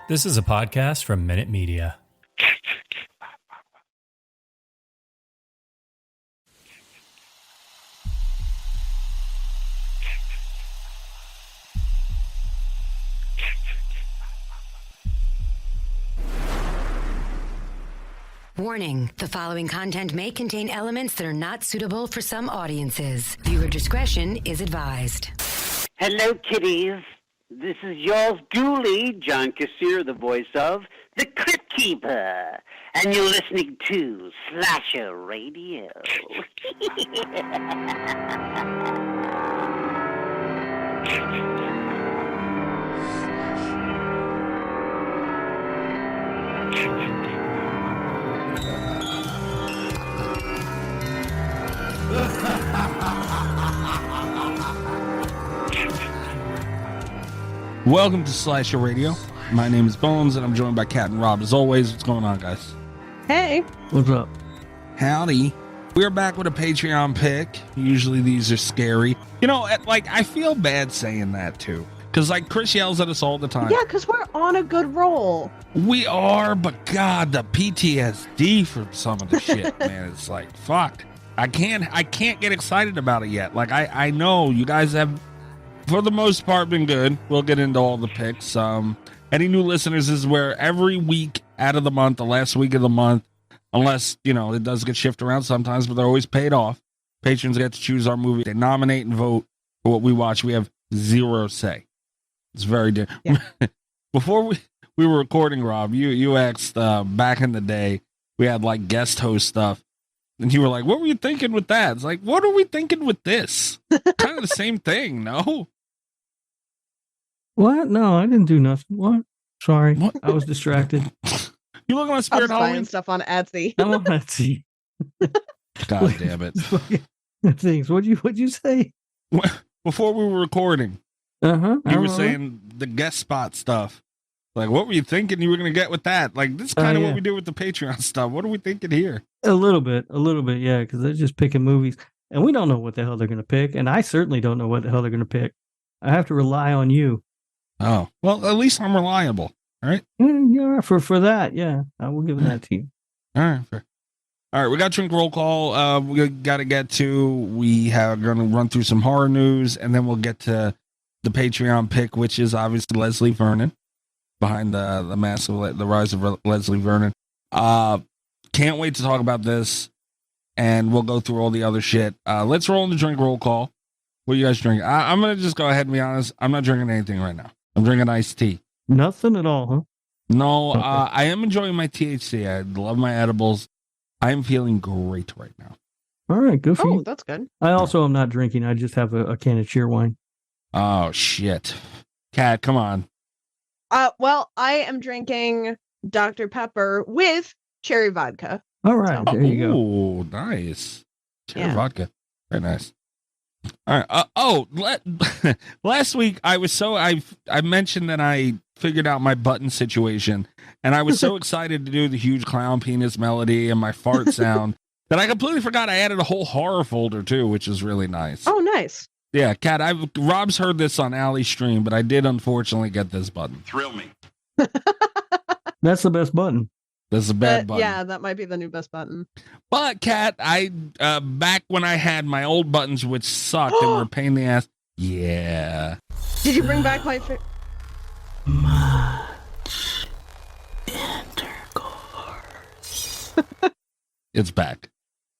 This is a podcast from Minute Media. Warning, the following content may contain elements that are not suitable for some audiences. Viewer discretion is advised. Hello, kiddies. This is yours duly, John Kassir, the voice of The Crypt Keeper. And you're listening to Slasher Radio. Welcome to Slasher Radio. My name is Bones, and I'm joined by Kat and Rob. As always, what's going on, guys? Hey. What's up? Howdy. We're back with a Patreon pick. Usually these are scary. You know, I feel bad saying that, too. Because, Chris yells at us all the time. Yeah, because we're on a good roll. We are, but God, the PTSD from some of the shit, man. It's like, fuck. I can't get excited about it yet. I know you guys have, for the most part, been good. We'll get into all the picks. Any new listeners, this is where every week out of the month, the last week of the month, unless, it does get shifted around sometimes, but they're always paid off. Patrons get to choose our movie. They nominate and vote for what we watch. We have zero say. It's very different. Yeah. Before we were recording, Rob, you asked back in the day, we had guest host stuff. And you were like, what were you thinking with that? It's like, what are we thinking with this? Kind of the same thing, no? What? No, I didn't do nothing. What? Sorry. What? I was distracted. You look on Spirit Halloween Halloween stuff on Etsy. I'm on Etsy. God damn it. Things. What'd you say? Before we were recording, you were saying the guest spot stuff. What were you thinking you were going to get with that? This is kind of what we do with the Patreon stuff. What are we thinking here? A little bit, yeah, because they're just picking movies. And we don't know what the hell they're going to pick. And I certainly don't know what the hell they're going to pick. I have to rely on you. Oh, well, at least I'm reliable. All right. Yeah, for that, yeah. I will give that to you. All right, fair. All right, we got drink roll call. We got to get to. We are going to run through some horror news, and then we'll get to the Patreon pick, which is obviously Leslie Vernon, behind the massive the rise of Leslie Vernon. Can't wait to talk about this, and we'll go through all the other shit. Let's roll in the drink roll call. What are you guys drinking? I'm going to just go ahead and be honest. I'm not drinking anything right now. I'm drinking iced tea. Nothing at all, huh? No, okay. I am enjoying my THC. I love my edibles. I am feeling great right now. All right, good for you. Oh, that's good. I also am not drinking. I just have a can of cheer wine. Oh, shit. Kat, come on. Well, I am drinking Dr. Pepper with cherry vodka. All right, there you go. Oh, nice. Cherry vodka. Very nice. All right. Last week I mentioned that I figured out my button situation, and I was so excited to do the huge clown penis melody and my fart sound that I completely forgot I added a whole horror folder too, which is really nice. Oh, nice. Yeah, Kat, Rob's heard this on Allie's stream, but I did unfortunately get this button. Thrill me. That's the best button. That's a bad button. Yeah, that might be the new best button. But, Kat, I back when I had my old buttons, which sucked and were a pain in the ass. Yeah. Did you bring back my... Much intercourse. It's back.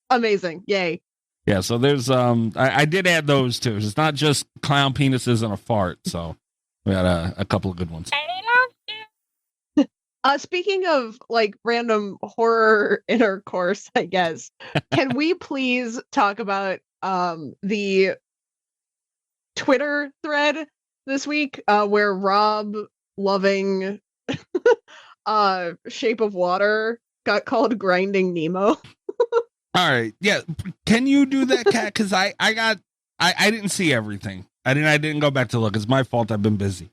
Amazing. Yay. Yeah, so there's I did add those too. It's not just clown penises and a fart, so we got a couple of good ones. Speaking of random horror intercourse, I guess, can we please talk about the Twitter thread this week where Rob loving Shape of Water got called Grinding Nemo? All right, yeah. Can you do that, Kat? Because I didn't see everything. I didn't go back to look. It's my fault. I've been busy.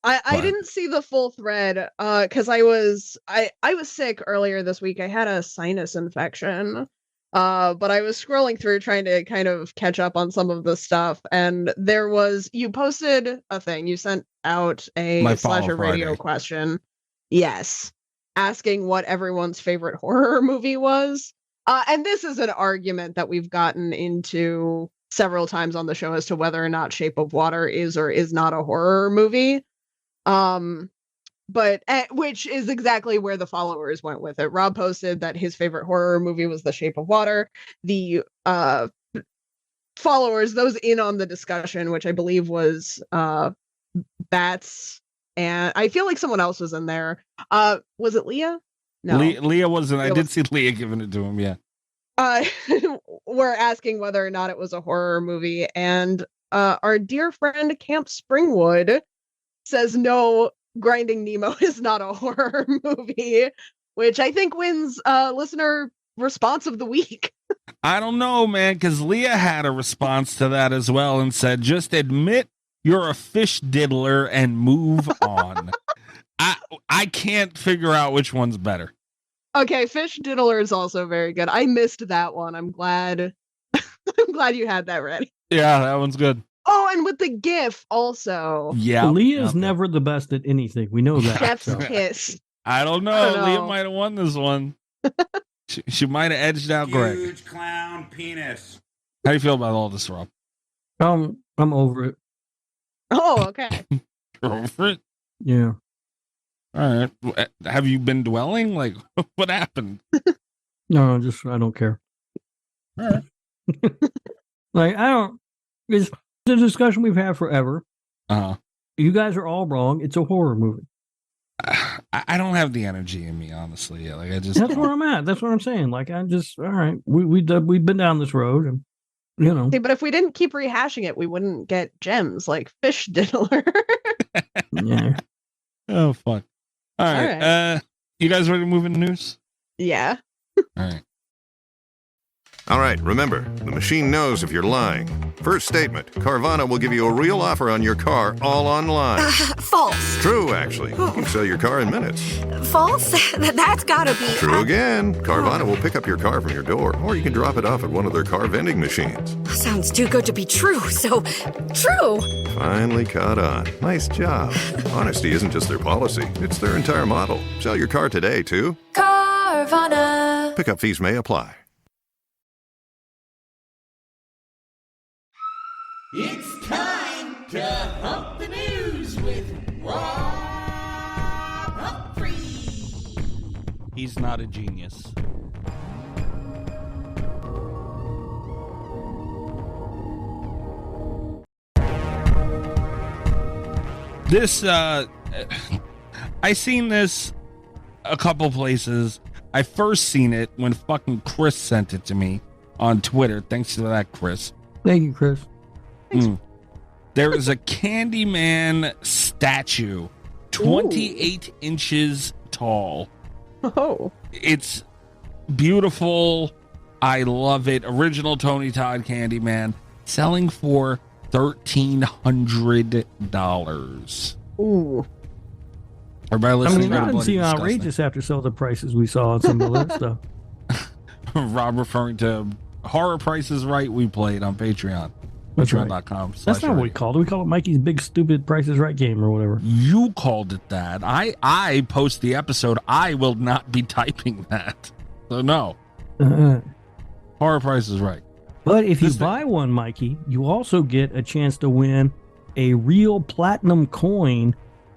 I didn't see the full thread because I was sick earlier this week. I had a sinus infection, but I was scrolling through trying to kind of catch up on some of the stuff, and you posted a thing. You sent out a Slasher Radio question Yes. Asking what everyone's favorite horror movie was. And this is an argument that we've gotten into several times on the show as to whether or not Shape of Water is or is not a horror movie. But which is exactly where the followers went with it. Rob posted that his favorite horror movie was The Shape of Water. The followers, those in on the discussion, which I believe was Bats, and I feel like someone else was in there. Was it Leah? No, Leah wasn't. I did see Leah giving it to him. Yeah. We're asking whether or not it was a horror movie, and our dear friend Camp Springwood says no. Grinding Nemo is not a horror movie, which I think wins listener response of the week. I don't know, man, because Leah had a response to that as well and said, just admit you're a fish diddler and move on. I can't figure out which one's better. Okay, Fish Diddler is also very good. I missed that one. I'm glad I'm glad you had that ready. Yeah, that one's good. Oh, and with the GIF also. Yeah. Leah's never the best at anything. We know that. Chef's kiss. I don't know. Leah might have won this one. she might have edged out Greg. Huge clown penis. How do you feel about all this, Rob? I'm over it. Oh, okay. You're over it? Yeah. All right. Have you been dwelling? Like, what happened? No, I don't care. All right. Like, it's a discussion we've had forever. Uh-huh. You guys are all wrong. It's a horror movie. I don't have the energy in me, honestly. Like, That's where I'm at. That's what I'm saying. Like, all right. We've been down this road, and you know. See, but if we didn't keep rehashing it, we wouldn't get gems like Fish Diddler. Yeah. Oh, fuck. All right. You guys ready to move into news? Yeah. All right. All right, remember, the machine knows if you're lying. First statement, Carvana will give you a real offer on your car all online. False. True, actually. You can sell your car in minutes. False? That's gotta be... True again. Carvana will pick up your car from your door, or you can drop it off at one of their car vending machines. Sounds too good to be true, so... True! Finally caught on. Nice job. Honesty isn't just their policy, it's their entire model. Sell your car today, too. Carvana. Pickup fees may apply. It's time to hump the news with Rob Humphrey. He's not a genius. This, I seen this a couple places. I first seen it when fucking Chris sent it to me on Twitter. Thanks to that, Chris. Thank you, Chris. There is a Candyman statue, 28 inches tall. Oh. It's beautiful. I love it. Original Tony Todd Candyman, selling for $1,300. Ooh. Everybody listening? I didn't seem outrageous after some of the prices we saw on some of the other stuff. Rob referring to Horror Price is Right we played on Patreon. Patreon.com. That's not what we called it. We call it Mikey's Big Stupid Price is Right game or whatever. You called it that. I post the episode. I will not be typing that. So no. Horror Price is Right. But if you buy one, Mikey, you also get a chance to win a real platinum coin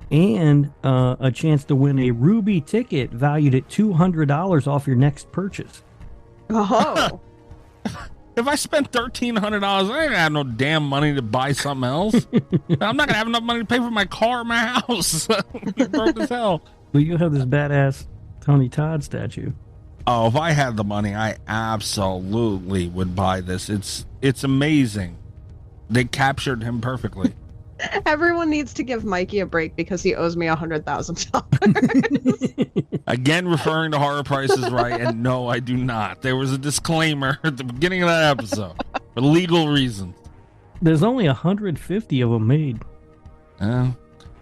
and a chance to win a ruby ticket valued at $200 off your next purchase. Oh. If I spend $1,300, I ain't gonna have no damn money to buy something else. I'm not gonna have enough money to pay for my car or my house. You're broke as hell. But you have this badass Tony Todd statue. Oh, if I had the money, I absolutely would buy this. It's amazing. They captured him perfectly. Everyone needs to give Mikey a break because he owes me $100,000. Again, referring to Horror Price is Right, and no, I do not. There was a disclaimer at the beginning of that episode for legal reasons. There's only 150 of them made.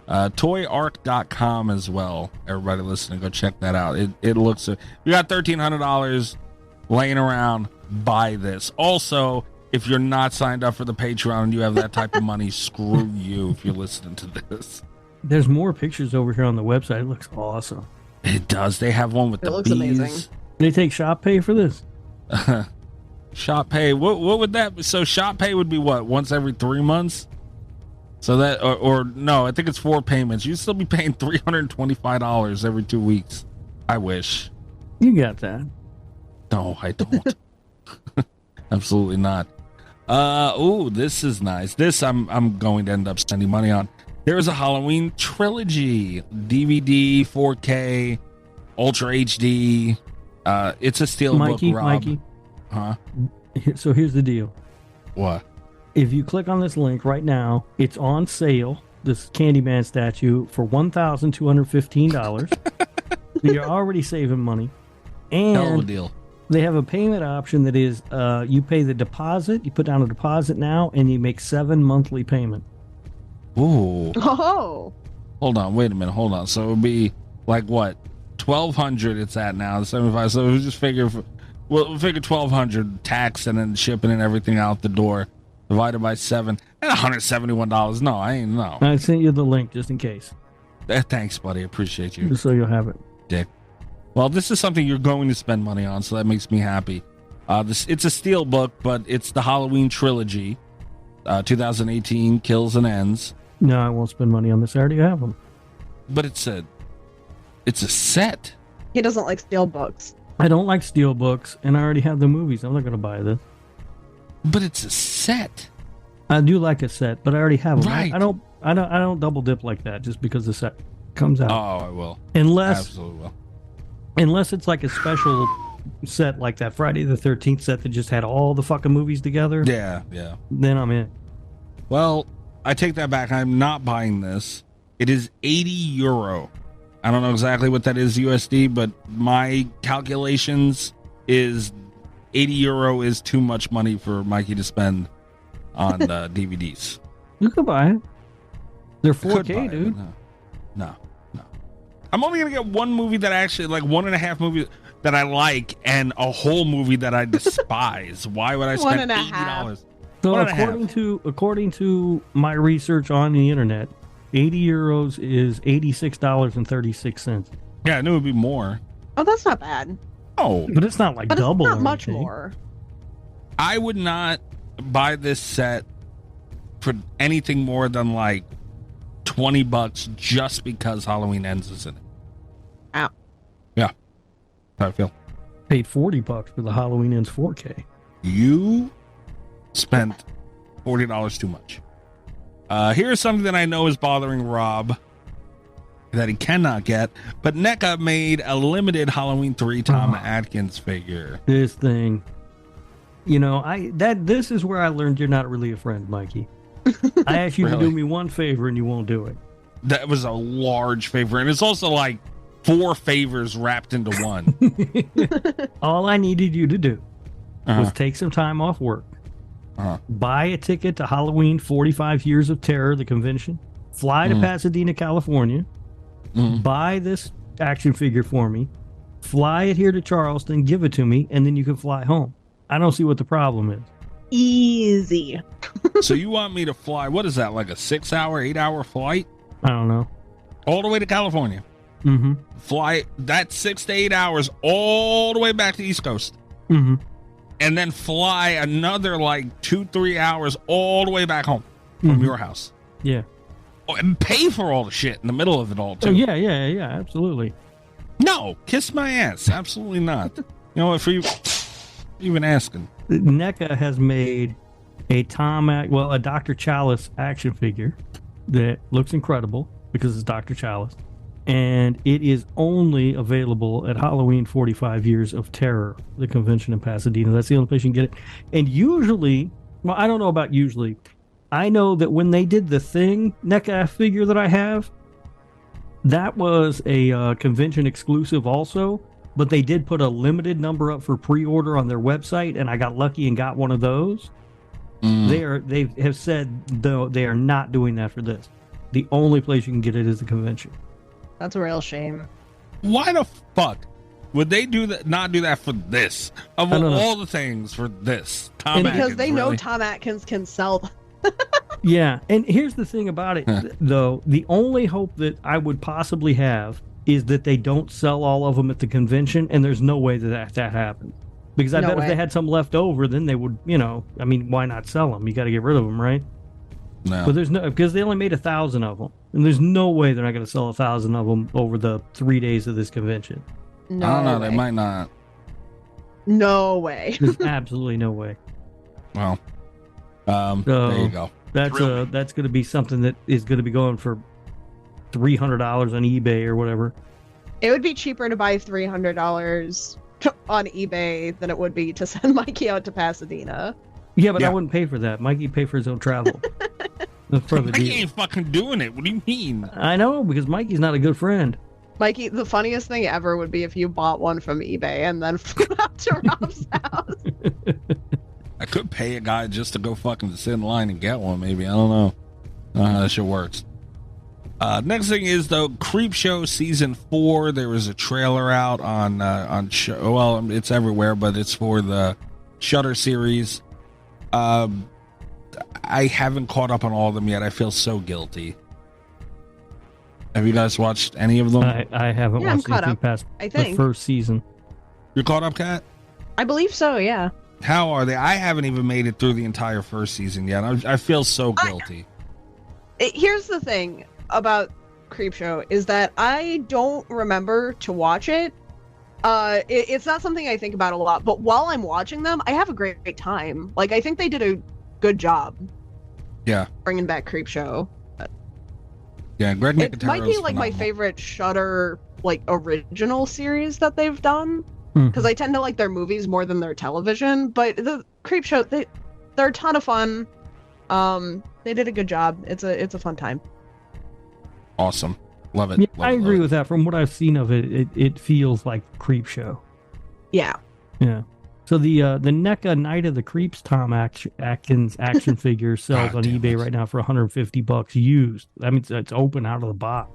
ToyArc.com as well. Everybody listening, go check that out. It looks... You got $1,300 laying around, buy this. Also, if you're not signed up for the Patreon and you have that type of money, screw you if you're listening to this. There's more pictures over here on the website. It looks awesome. It does. They have one with It the looks bees. amazing. They take shop pay for this? Shop pay. What would that? So shop pay would be what? Once every 3 months. So that or no, I think it's 4 payments. You'd still be paying $325 every 2 weeks. I wish. You got that. No, I don't. Absolutely not. Oh, this is nice. This I'm going to end up spending money on. There's a Halloween trilogy, DVD, 4K, Ultra HD. It's a steelbook, Rob. Mikey. Huh? So here's the deal. What? If you click on this link right now, it's on sale. This Candyman statue for $1,215. You're already saving money. Hell of a And deal. they have a payment option that is you pay the deposit, you put down a deposit now, and you make 7 monthly payments. Ooh. Oh. Hold on. Wait a minute. Hold on. So it would be like what? 1,200 it's at now. 75. So we just figure, we'll figure 1,200 tax and then shipping and everything out the door divided by 7 and $171. No, I ain't no. I sent you the link just in case, Thanks, buddy. Appreciate you, just so you'll have it. Dick. Well, this is something you're going to spend money on, so that makes me happy. It's a steel book, but it's the Halloween trilogy, 2018 Kills and Ends. No, I won't spend money on this. I already have them. But it's a set. He doesn't like steel books. I don't like steel books, and I already have the movies. I'm not going to buy this. But it's a set. I do like a set, but I already have them. Right. I don't double dip like that just because the set comes out. Oh, I will. Absolutely will. Unless it's like a special set like that Friday the 13th set that just had all the fucking movies together. Yeah. Then I'm in. Well, I take that back. I'm not buying this. It is €80. I don't know exactly what that is USD, but my calculations is €80 is too much money for Mikey to spend on DVDs. You could buy it. They're Could buy 4K, it, dude. but No. I'm only gonna get one movie that I actually like, 1.5 movies that I like, and a whole movie that I despise. Why would I spend $80? So One and a according to my research on the internet, €80 is $86.36. Yeah, I knew it would be more. Oh, that's not bad. Oh, But it's not like But double. it's not or much anything. more. I would not buy this set for anything more than like $20 just because Halloween Ends is in it. Ow. Yeah, that's how I feel. Paid $40 for the Halloween Ends 4K. You spent $40 too much. Here's something that I know is bothering Rob that he cannot get, but NECA made a limited Halloween 3 Tom Atkins figure. This thing, this is where I learned you're not really a friend, Mikey. I asked you to Really? do me one favor and you won't do it. That was a large favor, and it's also like 4 favors wrapped into one. All I needed you to do was Uh-huh. take some time off work, Uh-huh. buy a ticket to Halloween 45 Years of Terror, the convention, fly to Pasadena, California, buy this action figure for me, fly it here to Charleston, give it to me, and then you can fly home. I don't see what the problem is. Easy. So you want me to fly, what is that, like a 6-hour, 8-hour flight? I don't know. All the way to California. Mm-hmm. Fly that 6 to 8 hours all the way back to the East Coast. Mm-hmm. And then fly another like 2-3 hours all the way back home from your house. Yeah. Oh, and pay for all the shit in the middle of it all, too. Oh, yeah, absolutely. No, kiss my ass. Absolutely not. You know what, for you even asking. NECA has made a Dr. Chalice action figure that looks incredible because it's Dr. Chalice. And it is only available at Halloween 45 Years of Terror, the convention in Pasadena. That's the only place you can get it. And usually, well, I don't know about usually. I know that when they did the Thing NECA figure that I have, that was a convention exclusive also, but they did put a limited number up for pre-order on their website, and I got lucky and got one of those. They have said, though, they are not doing that for this. The only place you can get it is the convention. That's a real shame. Why the fuck would they do that? Not do that for this of I don't know. all the things for this? Tom Because Atkins, they know really? Tom Atkins can sell them. Yeah, and here's the thing about it, though. The only hope that I would possibly have is that they don't sell all of them at the convention, and there's no way that happens. Because I bet if they had some left over, then they would, I mean, why not sell them? You got to get rid of them, right? No. But there's no, because they only made 1,000 of them, and there's no way they're not going to sell 1,000 of them over the 3 days of this convention. No I don't know. way. They might not. No way. There's absolutely no way. Well, So, there you go. That's going to be something that is going to be going for $300 on eBay or whatever. It would be cheaper to buy $300 on eBay than it would be to send Mikey out to Pasadena. Yeah, but I wouldn't pay for that. Mikey pay for his own travel. That's part of the Mikey deal. ain't fucking doing it. What do you mean? I know, because Mikey's not a good friend. Mikey, the funniest thing ever would be if you bought one from eBay and then flew out to Rob's house. I could pay a guy just to go fucking sit in line and get one, maybe. I don't know. I don't know how that shit works. Next thing is, though, Creepshow Season 4. There was a trailer out on well, it's everywhere, but it's for the Shudder series. I haven't caught up on all of them yet. I feel so guilty. Have you guys watched any of them? I haven't Yeah, I'm watched caught anything up, past I the think. first season. You're caught up, Kat? I believe so, yeah. How are they? I haven't even made it through the entire first season yet. I feel so guilty. Here's the thing about Creepshow is that I don't remember to watch it. It's not something I think about a lot, but while I'm watching them, I have a great time. Like, I think they did a good job. Yeah. Bringing back Creepshow. Yeah, Greg It might be Nicotero's like my phenomenal. favorite Shudder like original series that they've done. Hmm. Because I tend to like their movies more than their television. But the Creepshow, they're a ton of fun. They did a good job. It's a fun time. Awesome. Love it. Yeah, Love I it, agree love with that. From what I've seen of it, it feels like Creepshow. Yeah. Yeah. So the NECA Night of the Creeps Tom Atkins action figure sells on eBay right now for $150 used. I mean, it's open out of the box.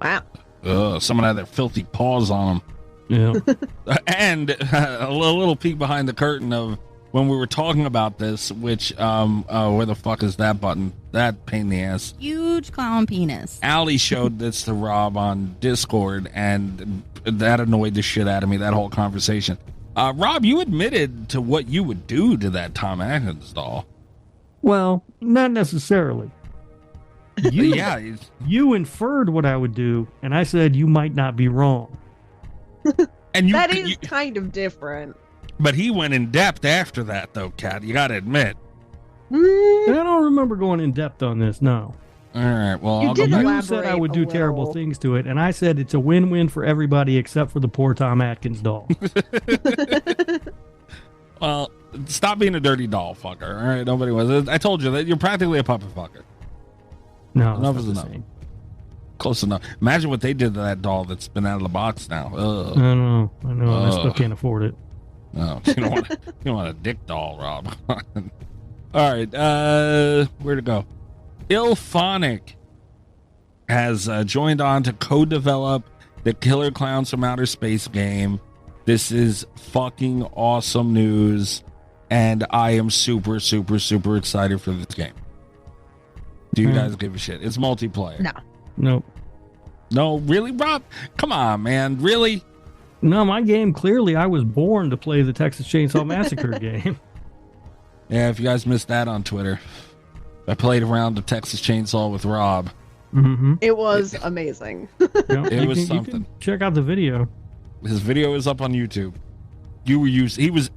Wow. it. Someone had their filthy paws on them. Yeah. And a little peek behind the curtain of when we were talking about this, which, where the fuck is that button? That pain in the ass. Huge clown penis. Allie showed this to Rob on Discord, and that annoyed the shit out of me, that whole conversation. Rob, you admitted to what you would do to that Tom Atkins doll. Well, not necessarily. Yeah. You inferred what I would do, and I said you might not be wrong. And That is kind of different. But he went in depth after that, though, Kat. You got to admit. I don't remember going in depth on this. No. All right. Well, You I'll go did back. You said I would do elaborate a terrible little. things to it, and I said it's a win-win for everybody except for the poor Tom Atkins doll. Well, stop being a dirty doll fucker. All right. Nobody was. I told you that you're practically a puppet fucker. No, Enough it's is not the enough. same. Close enough. Imagine what they did to that doll that's been out of the box now. Ugh. I know. I still Ugh. can't afford it. No, you don't want a dick doll, Rob. All right, where to go? Ilphonic has joined on to co-develop the Killer Clowns from Outer Space game. This is fucking awesome news, and I am super, super, super excited for this game. Do you guys give a shit? It's multiplayer. No. Nope. No, really, Rob? Come on, man. Really? No, my game, clearly I was born to play the Texas Chainsaw Massacre game. Yeah, if you guys missed that on Twitter, I played around the Texas Chainsaw with Rob. Mm-hmm. It was amazing. It was something. Check out the video. His video is up on YouTube. He was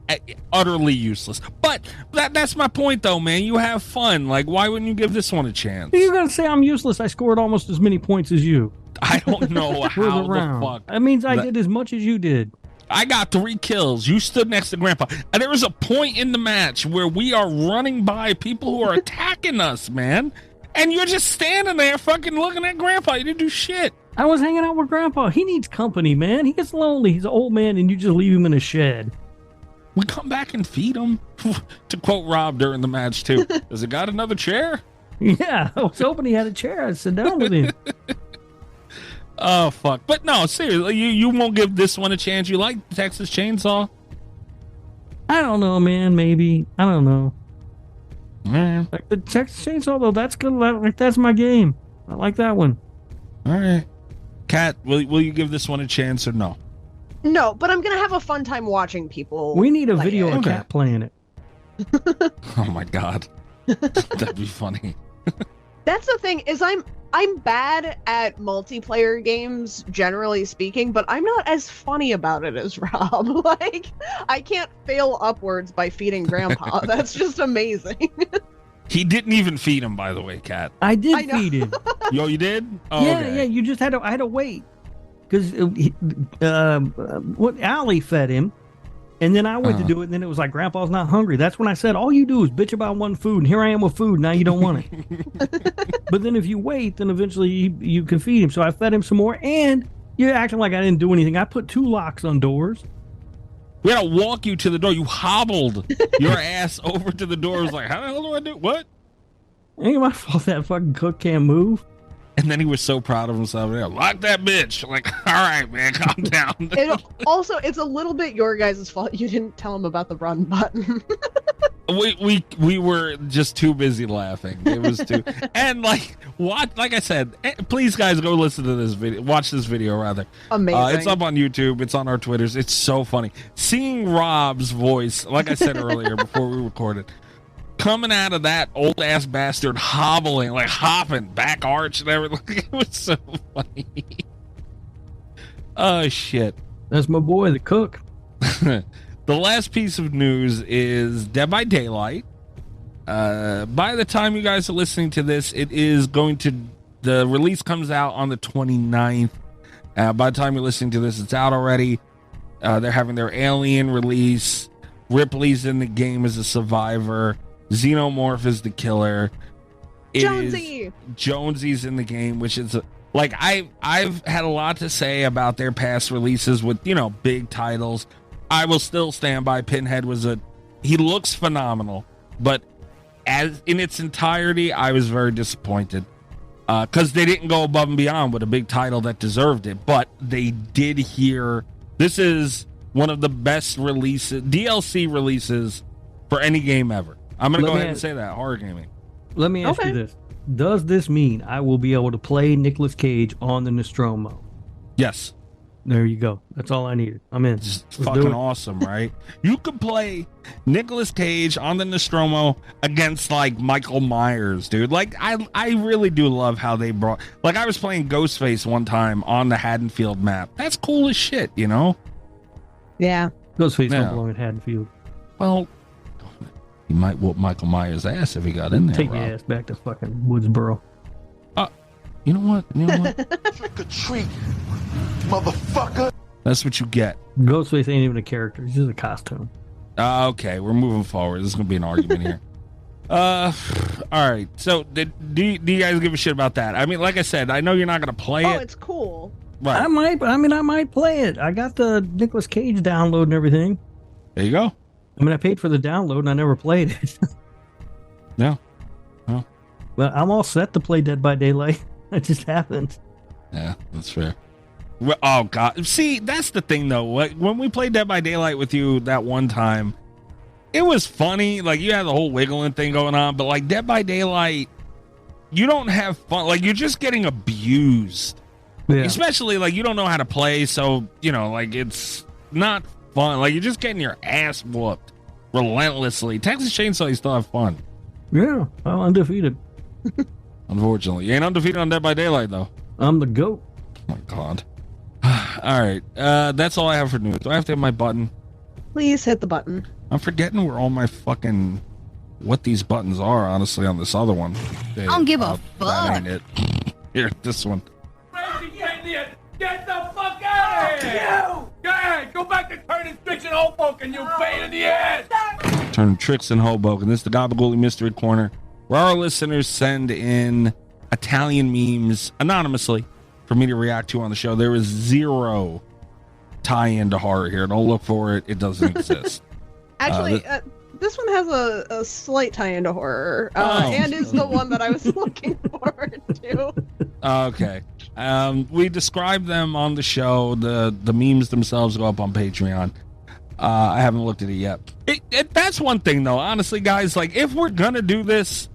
utterly useless. But that's my point, though, man. You have fun. Like, why wouldn't you give this one a chance? You're going to say I'm useless. I scored almost as many points as you. I don't know For how the the round. fuck. That means I did as much as you did. I got 3 kills. You stood next to Grandpa. And there was a point in the match where we are running by people who are attacking us, man. And you're just standing there fucking looking at Grandpa. You didn't do shit. I was hanging out with Grandpa. He needs company, man. He gets lonely. He's an old man, and you just leave him in a shed. We come back and feed him. To quote Rob during the match, too. Does it got another chair? Yeah, I was hoping he had a chair. I'd sit down with him. Oh, fuck. But no, seriously, you won't give this one a chance. You like Texas Chainsaw? I don't know, man. Maybe. I don't know. Man. Like the Texas Chainsaw, though, that's good. Like, that's my game. I like that one. All right. Kat, will you give this one a chance or no? No, but I'm gonna have a fun time watching people. We need a play video it. of Cat playing it. Oh my god. That'd be funny. That's the thing, is I'm bad at multiplayer games, generally speaking, but I'm not as funny about it as Rob. Like, I can't fail upwards by feeding Grandpa. That's just amazing. He didn't even feed him, by the way, Kat. I did feed him. Yo, you did? Oh, Yeah, okay. yeah. You just had to wait because what Allie fed him, and then I went to do it, and then it was like Grandpa's not hungry. That's when I said, all you do is bitch about one food, and here I am with food. Now you don't want it. But then if you wait, then eventually you can feed him. So I fed him some more, and you're acting like I didn't do anything. I put 2 locks on doors. We had to walk you to the door. You hobbled your ass over to the door. It was like, how the hell do I do? What? Ain't my fault that fucking cook can't move. And then he was so proud of himself. Yeah, lock that bitch. Like, all right, man, calm down. It's a little bit your guys' fault. You didn't tell him about the run button. We were just too busy laughing. It was too, and like I said, please guys go listen to this video, watch this video rather. Amazing. It's up on YouTube. It's on our Twitters. It's so funny seeing Rob's voice. Like I said earlier before we recorded, coming out of that old ass bastard hobbling, like hopping, back arch and everything. It was so funny. Oh shit. That's my boy, the cook. The last piece of news is Dead by Daylight. By the time you guys are listening to this, the release comes out on the 29th. By the time you're listening to this, it's out already. They're having their Alien release. Ripley's in the game as a survivor. Xenomorph is the killer. Jonesy's in the game, which is like I've had a lot to say about their past releases with big titles. I will still stand by Pinhead he looks phenomenal, but as in its entirety, I was very disappointed because they didn't go above and beyond with a big title that deserved it. But they did here. This is one of the best DLC releases for any game ever. I'm going to go ahead and say that, horror gaming. Let me ask you this. Does this mean I will be able to play Nicolas Cage on the Nostromo? Yes. There you go. That's all I needed. I'm in. It's fucking awesome, right? You could play Nicolas Cage on the Nostromo against like Michael Myers, dude. Like I really do love how they brought. Like I was playing Ghostface one time on the Haddonfield map. That's cool as shit, Yeah. Ghostface don't belong at Haddonfield. Well, he might whoop Michael Myers' ass if he got in there. Take your ass back to fucking Woodsboro. You know what? Trick or treat, motherfucker. That's what you get. Ghostface ain't even a character. He's just a costume. Okay, we're moving forward. This is going to be an argument here. All right. So, do you guys give a shit about that? I mean, like I said, I know you're not going to play it. Oh, it's cool. Right. I might play it. I got the Nicolas Cage download and everything. There you go. I mean, I paid for the download and I never played it. No. No. But I'm all set to play Dead by Daylight. I just haven't. Yeah, that's fair. Well, oh, God. See, that's the thing, though. When we played Dead by Daylight with you that one time, it was funny. Like, you had the whole wiggling thing going on. But, like, Dead by Daylight, you don't have fun. Like, you're just getting abused. Yeah. Especially, like, you don't know how to play. So, like, it's not fun. Like, you're just getting your ass whooped relentlessly. Texas Chainsaw, you still have fun. Yeah, I'm undefeated. Unfortunately. You ain't undefeated on Dead by Daylight, though. I'm the GOAT. Oh, my God. All right. That's all I have for news. Do I have to hit my button? Please hit the button. I'm forgetting where all my fucking... what these buttons are, honestly, on this other one. I don't give a fuck. That ain't it. Here, this one. Get the fuck out of here! Go ahead, go back to turning tricks in Hoboken, you pain in the ass! Turning tricks in Hoboken. This is the Gabagooli Mystery Corner, where our listeners send in Italian memes anonymously for me to react to on the show. There is zero tie-in to horror here. Don't look for it. It doesn't exist. Actually, this one has a slight tie into horror, and is the one that I was looking forward to. Okay. We describe them on the show. The memes themselves go up on Patreon. I haven't looked at it yet. That's one thing, though. Honestly, guys, like, if we're gonna do this,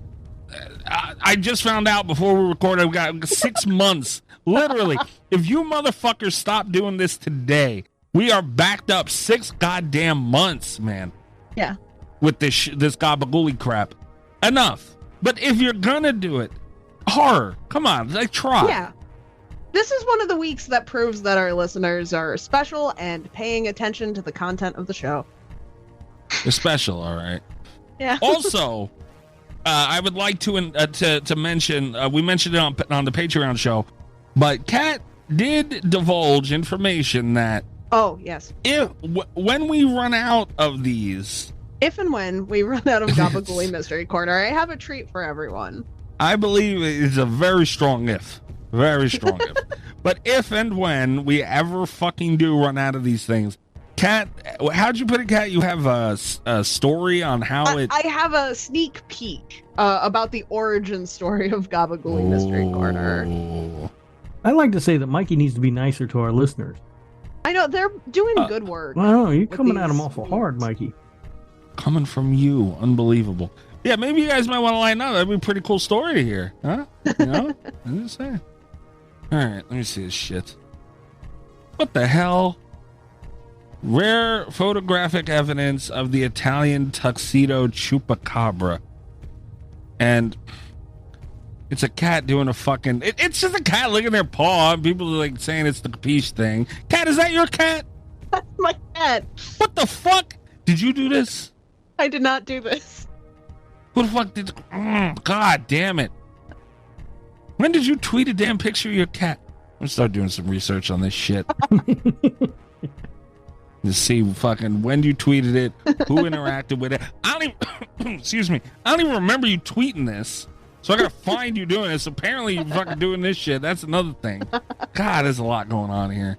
I just found out before we recorded, we got 6 months. Literally, if you motherfuckers stop doing this today, we are backed up 6 goddamn months, man. Yeah. With this gabagool crap. Enough. But if you're gonna do it, horror, come on, like, try. Yeah. This is one of the weeks that proves that our listeners are special and paying attention to the content of the show. They're special, all right. Yeah. Also, I would like to mention, we mentioned it on the Patreon show, but Kat did divulge information that oh, yes. When we run out of these, if and when we run out of Gabagool Mystery Corner, I have a treat for everyone. I believe it's a very strong if. Very strong if. But if and when we ever fucking do run out of these things, Kat, how'd you put it, Kat? You have a story on how I have a sneak peek about the origin story of Gabagool Mystery Corner. I like to say that Mikey needs to be nicer to our listeners. I know, they're doing good work. Well, you're coming at them awful hard, Mikey. Coming from you. Unbelievable. Yeah, maybe you guys might want to line up. That'd be a pretty cool story to hear. Huh? You know? I'm just saying. All right, let me see this shit. What the hell? Rare photographic evidence of the Italian tuxedo chupacabra. And it's a cat doing a fucking... It's just a cat licking their paw. And people are like saying it's the capiche thing. Cat, is that your cat? That's my cat. What the fuck? Did you do this? I did not do this. Who the fuck did... God damn it. When did you tweet a damn picture of your cat? I'm gonna start doing some research on this shit. To see fucking when you tweeted it, who interacted with it. I don't even... Excuse me. I don't even remember you tweeting this. So I gotta find you doing this. Apparently you're fucking doing this shit. That's another thing. God, there's a lot going on here.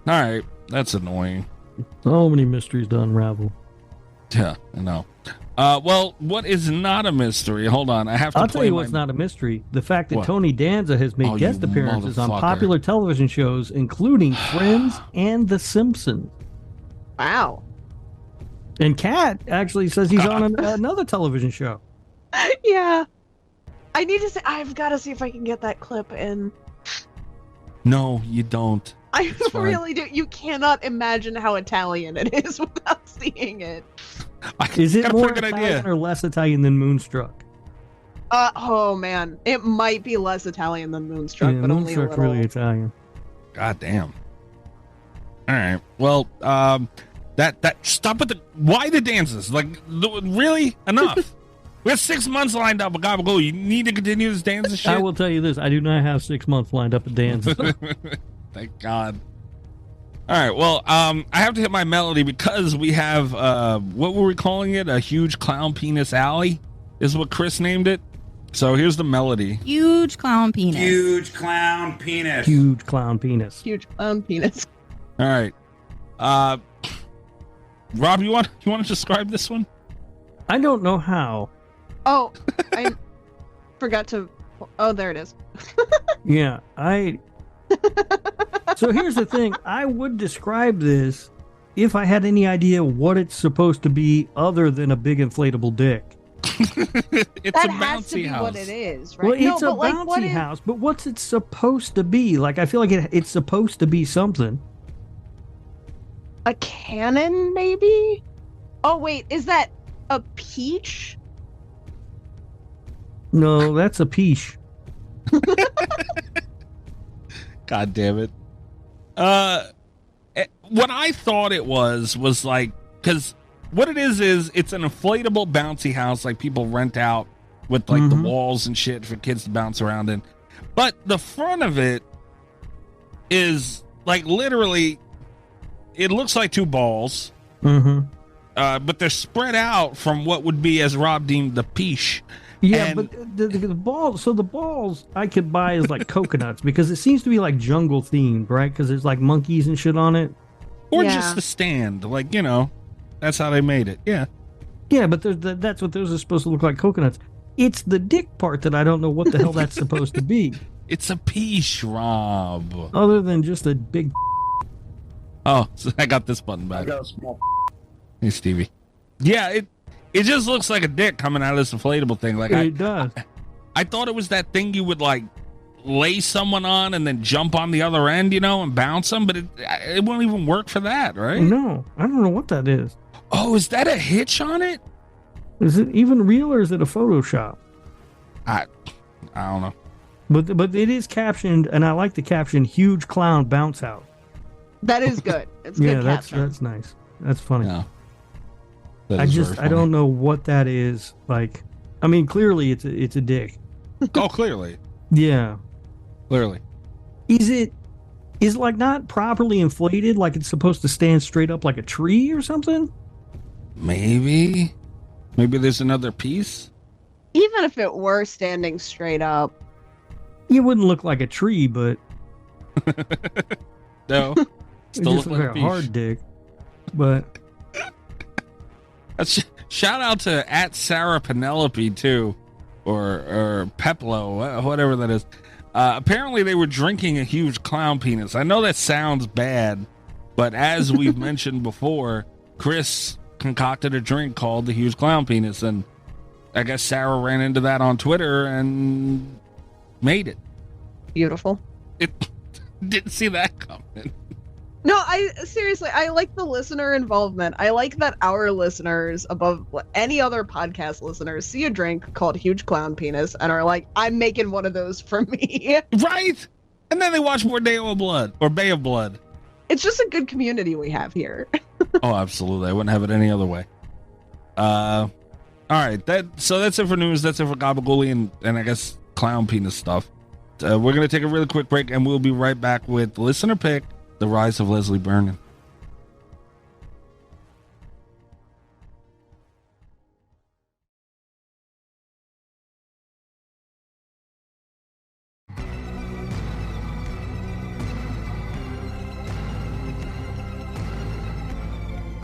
All right. That's annoying. So many mysteries to unravel. Yeah, I know. Well, what is not a mystery? Hold on, I have to. I'll tell you what's not a mystery: the fact that Tony Danza has made guest appearances on popular television shows, including Friends and The Simpsons. Wow! And Kat actually says he's on another television show. Yeah, I need to say I've got to see if I can get that clip in. No, you don't. I really do. You cannot imagine how Italian it is without seeing it. Is it more Italian or less Italian than Moonstruck? Oh man, it might be less Italian than Moonstruck, but only a little. Really Italian. God damn. All right. Well, that stop with the why the dances? Like, really? Enough. We have 6 months lined up with Gabagool. You need to continue this dance and shit. I will tell you this: I do not have 6 months lined up at dance. Thank God. All right, well, I have to hit my melody because we have, what were we calling it? A huge clown penis alley is what Chris named it. So here's the melody. Huge clown penis. Huge clown penis. Huge clown penis. Huge clown penis. All right. Rob, you want to describe this one? I don't know how. Oh, I forgot to... Oh, there it is. Yeah, So here's the thing. I would describe this if I had any idea what it's supposed to be other than a big inflatable dick. It's that a has bouncy to be house. What it is, right? Well, it's a bouncy house, but what's it supposed to be? Like, I feel like it's supposed to be something. A cannon, maybe? Oh, wait, is that a peach? No, that's a peach. God damn it. What I thought it was like, because what it is it's an inflatable bouncy house like people rent out with like the walls and shit for kids to bounce around in. But the front of it is like literally, it looks like 2 balls. But they're spread out from what would be, as Rob deemed, the peach. Yeah, and but the balls, so the balls I could buy as like coconuts because it seems to be like jungle themed, right? Because there's like monkeys and shit on it. Or just the stand, like, you know, that's how they made it. Yeah. Yeah, but that's what those are supposed to look like, coconuts. It's the dick part that I don't know what the hell that's supposed to be. It's a peach, Rob. Other than just a big... Oh, so I got this button back. I got a small. Hey, Stevie. Yeah, it just looks like a dick coming out of this inflatable thing. Like It does. I thought it was that thing you would like lay someone on and then jump on the other end, and bounce them, but it won't even work for that, right? No, I don't know what that is. Oh, is that a hitch on it? Is it even real or is it a Photoshop? I don't know. But it is captioned, and I like the caption, "Huge clown bounce out." That is good. It's Yeah, good that's caption. nice. That's funny. Yeah. I don't know what that is. Like, I mean, clearly it's a dick. Oh, clearly. Yeah. Clearly. Is like not properly inflated, like it's supposed to stand straight up like a tree or something? Maybe there's another piece. Even if it were standing straight up, It wouldn't look like a tree, but No. it Still just look looks like a hard dick. But shout out to @Sarah Penelope too, or Peplo, whatever that is. Apparently they were drinking a huge clown penis. I know that sounds bad, but as we've mentioned before, Chris concocted a drink called the huge clown penis, and I guess Sarah ran into that on Twitter and made it. beautiful. It didn't see that coming. No, I seriously, I like the listener involvement. I like that our listeners, above any other podcast listeners, see a drink called Huge Clown Penis and are like, I'm making one of those for me. Right? And then they watch more Day of Blood or Bay of Blood. It's just a good community we have here. Oh, absolutely. I wouldn't have it any other way. All right. That's it for news. That's it for Gabagooli and I guess clown penis stuff. We're going to take a really quick break and we'll be right back with listener pick, The Rise of Leslie Vernon.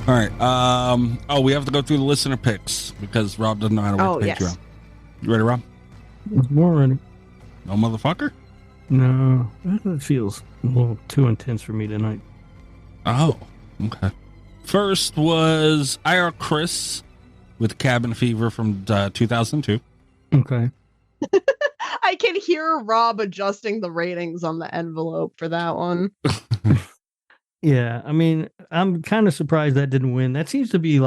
All right. We have to go through the listener picks because Rob doesn't know how to work Patreon. Yes. You ready, Rob? it's more ready. No motherfucker? No, that feels a little too intense for me tonight. Oh, okay. First was EyeRChris with Cabin Fever from 2002. Okay. I can hear Rob adjusting the ratings on the envelope for that one. Yeah, I mean, I'm kind of surprised that didn't win. That seems to be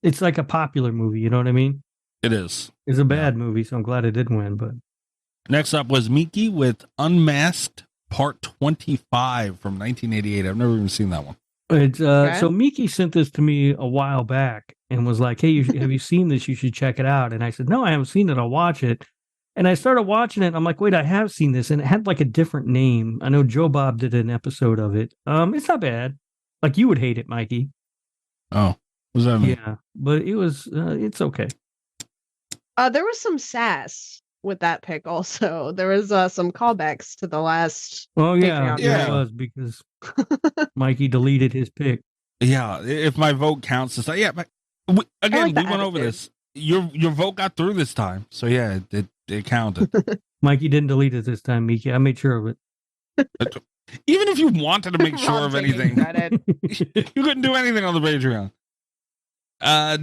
it's like a popular movie, you know what I mean? It is. It's a bad movie, so I'm glad it didn't win, but Next up was Miki with Unmasked Part 25 from 1988. I've never even seen that one. it's so Miki sent this to me a while back and was like, "Hey, have you seen this? You should check it out." And I said, "No, I haven't seen it. I'll watch it." And I started watching it. And I'm like, "Wait, I have seen this," and it had like a different name. I know Joe Bob did an episode of it. It's not bad. Like you would hate it, Mikey. Oh, what does that mean? Yeah, but it was. It's okay. There was some sass with that pick also. There was some callbacks to the last. Oh yeah, Patreon yeah, it pick. was because Mikey deleted his pick. Yeah, if my vote counts, it's like, yeah, but we went over this. Your vote got through this time, so yeah, it counted. Mikey didn't delete it this time, Miki. I made sure of it. Even if you wanted to make sure of anything, Credit. you couldn't do anything on the Patreon.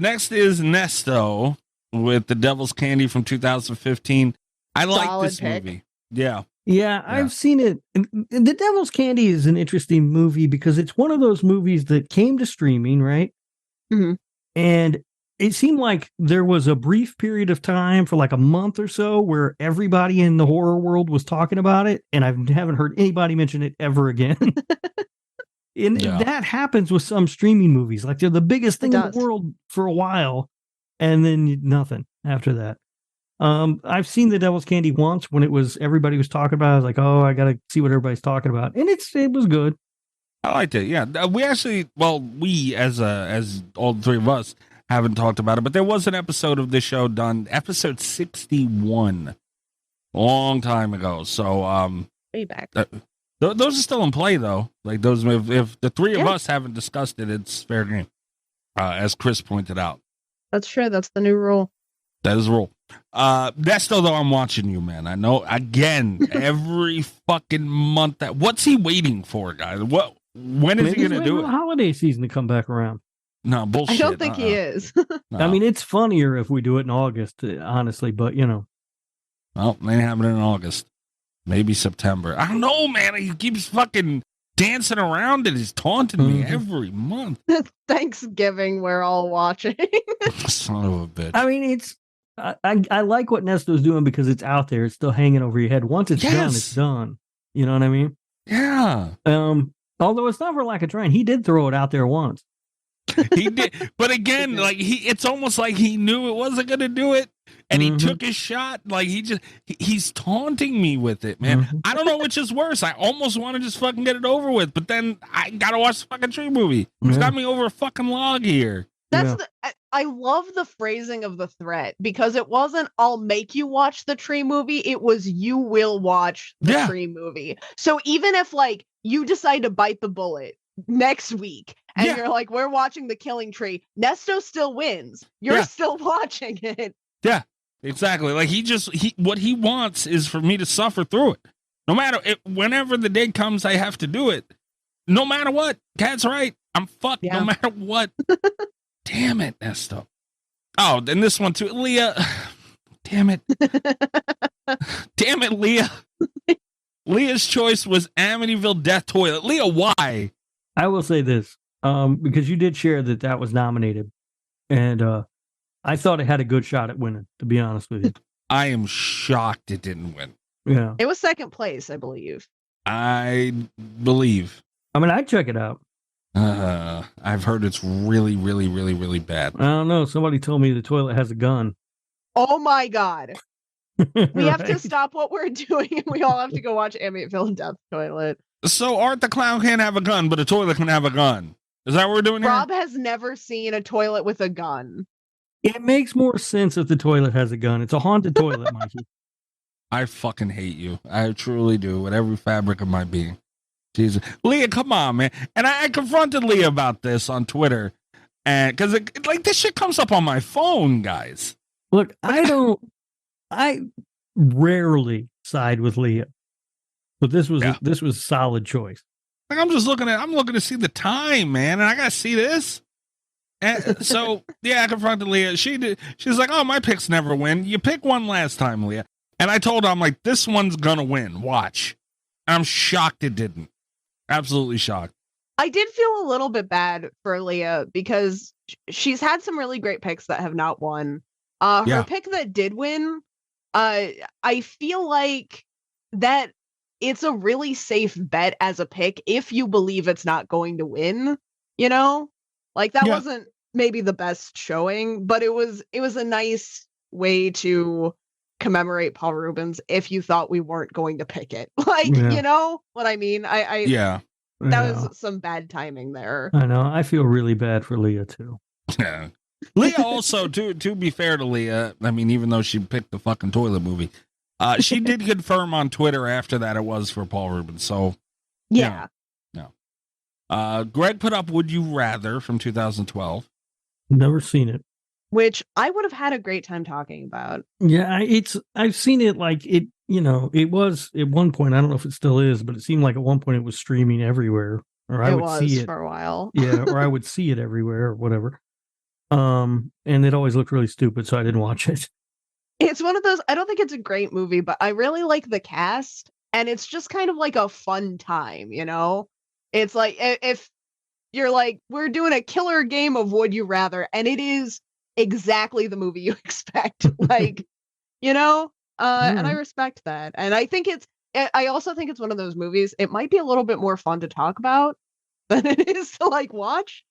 Next is Nesto with The Devil's Candy from 2015. I like Solid this pick. movie. Yeah. Yeah, I've seen it. And The Devil's Candy is an interesting movie because it's one of those movies that came to streaming, right? Mhm. And it seemed like there was a brief period of time for like a month or so where everybody in the horror world was talking about it, and I haven't heard anybody mention it ever again. And that happens with some streaming movies. Like they're the biggest thing in the world for a while, and then nothing after that. I've seen The Devil's Candy once when everybody was talking about it. I was like, oh, I gotta see what everybody's talking about. And it was good. I liked it. Yeah. We actually, we as all three of us haven't talked about it, but there was an episode of this show done, episode 61, long time ago. So, way back. Those are still in play though. Like those, if the three of us haven't discussed it, it's fair game. As Chris pointed out. That's true. That's the new rule. That is the rule. That's still though. I'm watching you, man. I know. Again, every fucking month. What's he waiting for, guys? When is he going to do it? The holiday season to come back around. No, bullshit. I don't think he is. No. I mean, it's funnier if we do it in August, honestly, but you know. Well, they have it in August. Maybe September. I don't know, man. He keeps fucking dancing around it. He's taunting me every month. Thanksgiving, we're all watching. Son of a bitch. I mean, I like what Nesto's doing because it's out there. It's still hanging over your head. Once it's done, it's done. You know what I mean? Yeah. Although it's not for lack of trying. He did throw it out there once. He did. But again, like it's almost like he knew it wasn't going to do it. And he took his shot. Like he's taunting me with it, man. I don't know which is worse. I almost want to just fucking get it over with, but then I got to watch the fucking tree movie. It's got me over a fucking log here. I love the phrasing of the threat because it wasn't I'll make you watch the tree movie. It was you will watch the tree movie. So even if like you decide to bite the bullet next week and you're like, we're watching The Killing Tree, Nesto still wins. You're still watching it. Yeah, exactly. Like what he wants is for me to suffer through it. No matter whenever the day comes, I have to do it. No matter what. Cat's right. I'm fucked no matter what. Damn it, Nesto. Oh, and this one too. Leah. Damn it. Damn it, Leah. Leah's choice was Amityville Death Toilet. Leah, why? I will say this, because you did share that was nominated. And I thought it had a good shot at winning, to be honest with you. I am shocked it didn't win. Yeah. It was second place, I believe. I believe. I mean, I'd check it out. I've heard it's really, really, really, really bad. I don't know. Somebody told me the toilet has a gun. Oh my God. We have to stop what we're doing and we all have to go watch Amityville Death Toilet. So Art the Clown can't have a gun, but a toilet can have a gun. Is that what we're doing here? Rob has never seen a toilet with a gun. It makes more sense if the toilet has a gun. It's a haunted toilet, Mikey. I fucking hate you. I truly do, with every fabric of my being. Jesus. Leah, come on, man. And I confronted Leah about this on Twitter. And because like this shit comes up on my phone, guys. Look, I rarely side with Leah. But this was a solid choice. Like I'm looking to see the time, man, and I gotta see this. And so I confronted Leah. She's like, oh, my picks never win. You pick one last time, Leah. And I told her, I'm like, this one's gonna win. Watch. And I'm shocked it didn't. Absolutely shocked. I did feel a little bit bad for Leah because she's had some really great picks that have not won. Her pick that did win, I feel like that it's a really safe bet as a pick if you believe it's not going to win, you know? Like that wasn't maybe the best showing, but it was a nice way to commemorate Paul Rubens if you thought we weren't going to pick it. Like, you know what I mean? That was some bad timing there. I know. I feel really bad for Leah too. Yeah. Leah also, to be fair to Leah, I mean, even though she picked the fucking toilet movie, she did confirm on Twitter after that it was for Paul Rubens. So, yeah. No. Greg put up Would You Rather from 2012. Never seen it. Which I would have had a great time talking about. Yeah, I've seen it like it, you know, it was at one point, I don't know if it still is, but it seemed like at one point it was streaming everywhere. Or I would see it for a while. Yeah, or I would see it everywhere or whatever. And it always looked really stupid, so I didn't watch it. It's one of those, I don't think it's a great movie, but I really like the cast, and it's just kind of like a fun time, you know? It's like, if you're like, we're doing a killer game of Would You Rather, and it is exactly the movie you expect. Like, you know? And I respect that. And I also think it's one of those movies, it might be a little bit more fun to talk about than it is to like watch.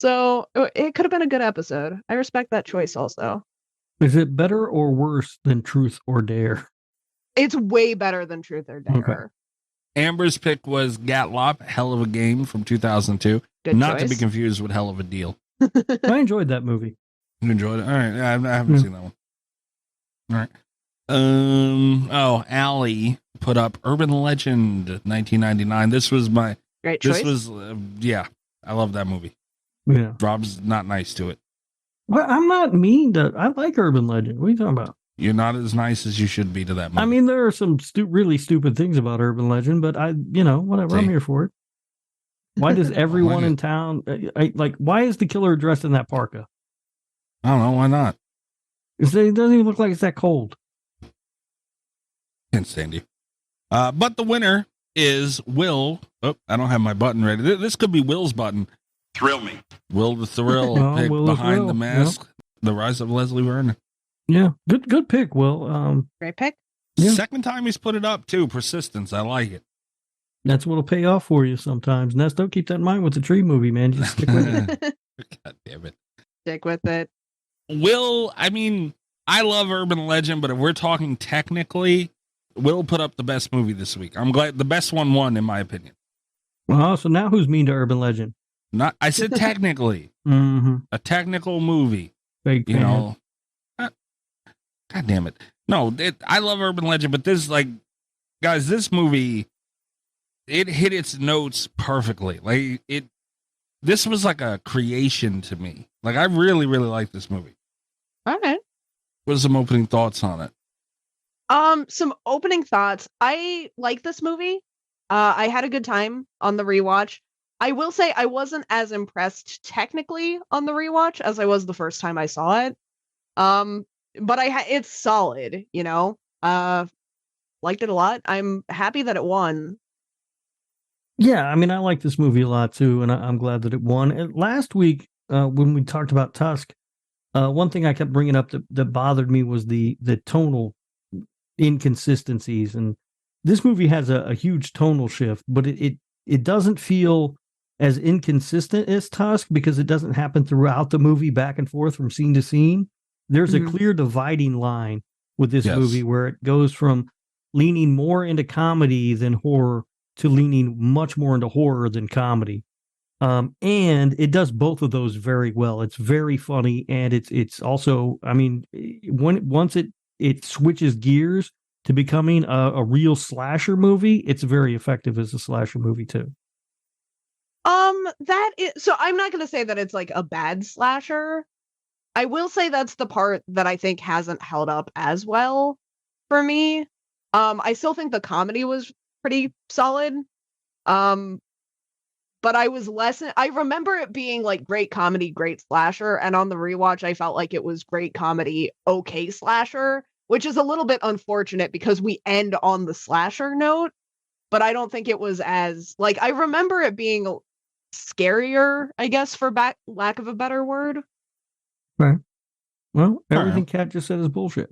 So it could have been a good episode. I respect that choice also. Is it better or worse than Truth or Dare? It's way better than Truth or Dare. Okay. Amber's pick was Gatlop, Hell of a Game from 2002. Good Not choice. to be confused with Hell of a Deal. I enjoyed that movie. You enjoyed it? All right. I haven't seen that one. All right. Allie put up Urban Legend 1999. This was my great choice. This was I love that movie. Yeah. Rob's not nice to it. Well, I'm not mean to. I like Urban Legend. What are you talking about? You're not as nice as you should be to that movie. I mean, there are some really stupid things about Urban Legend, but whatever. I'm here for it. Why does everyone in town why is the killer dressed in that parka? I don't know. Why not? It doesn't even look like it's that cold. Can't stand you. But the winner is Will. Oh, I don't have my button ready. This could be Will's button. Thrill me. Will the Thrill pick Will the Behind Thrill, the Mask, The Rise of Leslie Vernon. Yeah, good pick, Will. Great pick. Yeah. Second time he's put it up too. Persistence. I like it. That's what'll pay off for you sometimes. Nesto, keep that in mind with the Tree movie, man. Just stick with it. God damn it. Stick with it. Will, I mean, I love Urban Legend, but if we're talking technically, Will put up the best movie this week. I'm glad the best one won, in my opinion. Well, so now who's mean to Urban Legend? Not, I said technically. A technical movie. Fake you fan. know. God damn it. No, I love Urban Legend, but this, like, guys, this movie, it hit its notes perfectly. Like, this was like a creation to me. Like, I really, really like this movie. All right. What are some opening thoughts on it? Some opening thoughts. I like this movie. I had a good time on the rewatch. I will say I wasn't as impressed technically on the rewatch as I was the first time I saw it. But it's solid, you know. Liked it a lot. I'm happy that it won. Yeah, I mean, I like this movie a lot too, and I'm glad that it won. And last week, when we talked about Tusk, one thing I kept bringing up that bothered me was the tonal inconsistencies, and this movie has a huge tonal shift, but it doesn't feel as inconsistent as Tusk because it doesn't happen throughout the movie back and forth from scene to scene. There's a clear dividing line with this movie where it goes from leaning more into comedy than horror to leaning much more into horror than comedy. And it does both of those very well. It's very funny, and it's also, I mean, once it switches gears to becoming a real slasher movie, it's very effective as a slasher movie too. So I'm not going to say that it's like a bad slasher. I will say that's the part that I think hasn't held up as well for me. I still think the comedy was pretty solid. But I remember it being like great comedy, great slasher, and on the rewatch I felt like it was great comedy, okay slasher, which is a little bit unfortunate because we end on the slasher note, but I don't think it was as, like, I remember it being scarier, I guess, for lack of a better word. Right. Well, everything Kat just said is bullshit.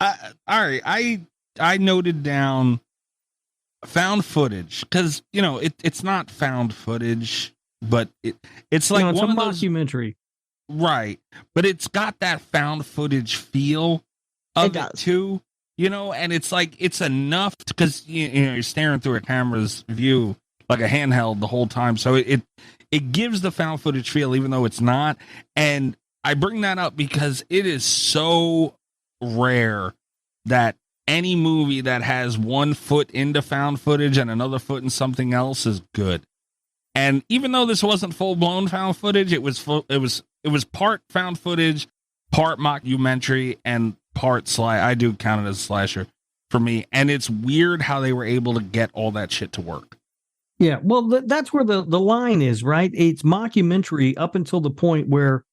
All right, I noted down found footage because, you know, it's not found footage, but it's like, no, it's one a of those, mockumentary, right? But it's got that found footage feel of it too, you know. And it's like, it's enough because you know you're staring through a camera's view like a handheld the whole time, so it gives the found footage feel even though it's not. And I bring that up because it is so rare that any movie that has one foot into found footage and another foot in something else is good. And even though this wasn't full blown found footage, it was part found footage, part mockumentary, and part I do count it as slasher for me. And it's weird how they were able to get all that shit to work. Yeah, well, that's where the line is, right? It's mockumentary up until the point where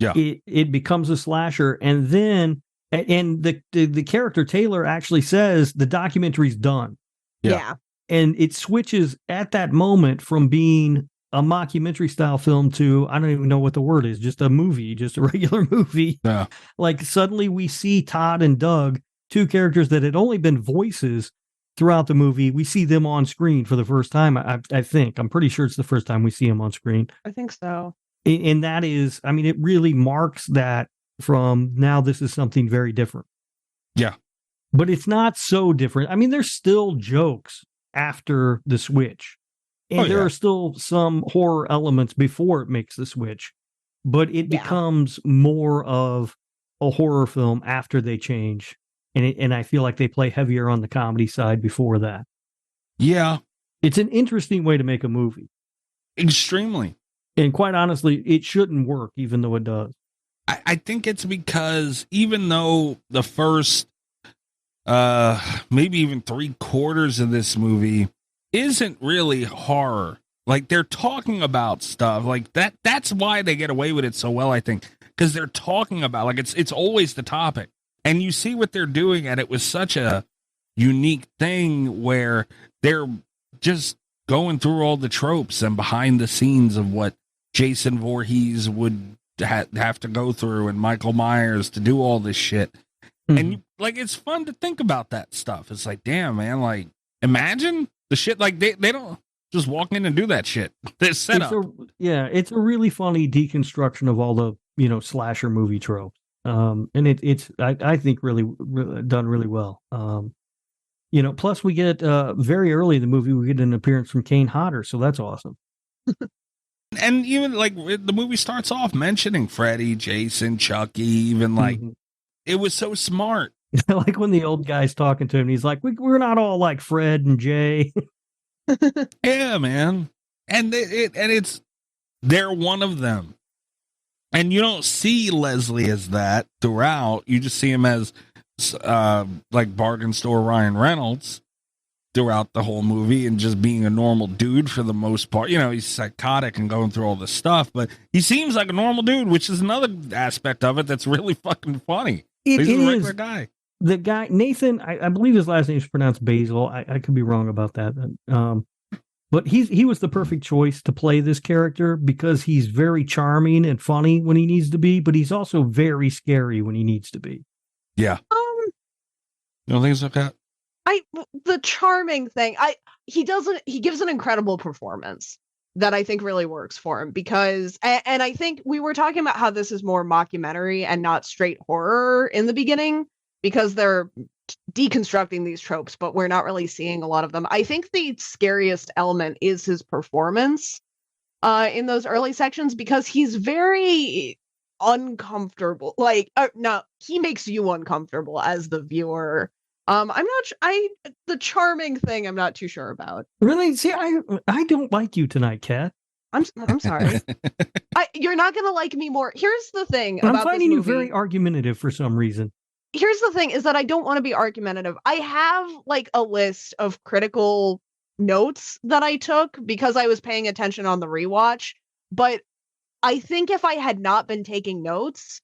it becomes a slasher, and then the character Taylor actually says the documentary's done. Yeah. And it switches at that moment from being a mockumentary style film to, I don't even know what the word is, just a movie, just a regular movie. Yeah. Like suddenly we see Todd and Doug, two characters that had only been voices throughout the movie. We see them on screen for the first time. I think, I'm pretty sure it's the first time we see them on screen. I think so. And that is, I mean, it really marks that from now this is something very different. Yeah. But it's not so different. I mean, there's still jokes after the switch. And there are still some horror elements before it makes the switch. But it becomes more of a horror film after they change. And I feel like they play heavier on the comedy side before that. Yeah. It's an interesting way to make a movie. Extremely. And quite honestly, it shouldn't work, even though it does. I think it's because even though the first maybe even 3/4 of this movie isn't really horror. Like, they're talking about stuff like that. That's why they get away with it so well, I think, because they're talking about, like, it's always the topic. And you see what they're doing, and it was such a unique thing where they're just going through all the tropes and behind the scenes of what Jason Voorhees would have to go through, and Michael Myers to do all this shit. Mm-hmm. And like, it's fun to think about that stuff. It's like, damn, man, like, imagine the shit. Like, they don't just walk in and do that shit. They're set up. It's a really funny deconstruction of all the, you know, slasher movie tropes. And it's I think really done really well. You know, plus we get very early in the movie, we get an appearance from Kane Hodder. So that's awesome. And even like the movie starts off mentioning Freddy, Jason, Chucky, even like, it was so smart. Like when the old guy's talking to him, he's like, we're not all like Fred and Jay. Yeah, man. And they're one of them. And you don't see Leslie as that throughout. You just see him as like bargain store Ryan Reynolds throughout the whole movie, and just being a normal dude for the most part. You know, he's psychotic and going through all this stuff, but he seems like a normal dude, which is another aspect of it that's really fucking funny. He's a regular guy. The guy, Nathan, I believe his last name is pronounced Basil. I could be wrong about that. But he was the perfect choice to play this character because he's very charming and funny when he needs to be, but he's also very scary when he needs to be. Yeah. You don't think so, Kat? The charming thing, he gives an incredible performance that I think really works for him, because, and I think we were talking about how this is more mockumentary and not straight horror in the beginning, because they're deconstructing these tropes, but we're not really seeing a lot of them. I think the scariest element is his performance in those early sections, because he's very uncomfortable. Like, no, he makes you uncomfortable as the viewer. The charming thing I'm not too sure about. Really? See, I don't like you tonight, Kat. I'm sorry. You're not gonna like me more. Here's the thing. I'm finding you very argumentative for some reason. Here's the thing, is that I don't want to be argumentative. I have like a list of critical notes that I took because I was paying attention on the rewatch. But I think if I had not been taking notes,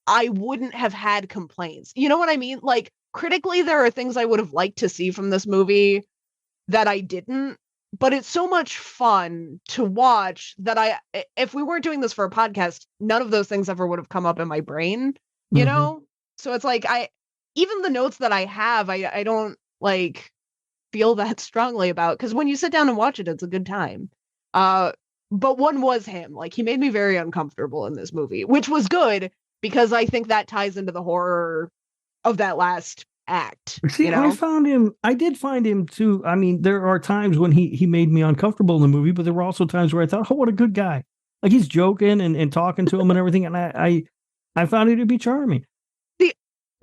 I wouldn't have had complaints. You know what I mean? Like, critically, there are things I would have liked to see from this movie that I didn't, but it's so much fun to watch that if we weren't doing this for a podcast, none of those things ever would have come up in my brain, you know? So it's like, even the notes that I have, I don't like feel that strongly about, because when you sit down and watch it, it's a good time. But one was him. Like, he made me very uncomfortable in this movie, which was good, because I think that ties into the horror of that last act. See, you know? I did find him too. I mean, there are times when he made me uncomfortable in the movie, but there were also times where I thought, oh, what a good guy. Like, he's joking and talking to him and everything. And I found it to be charming.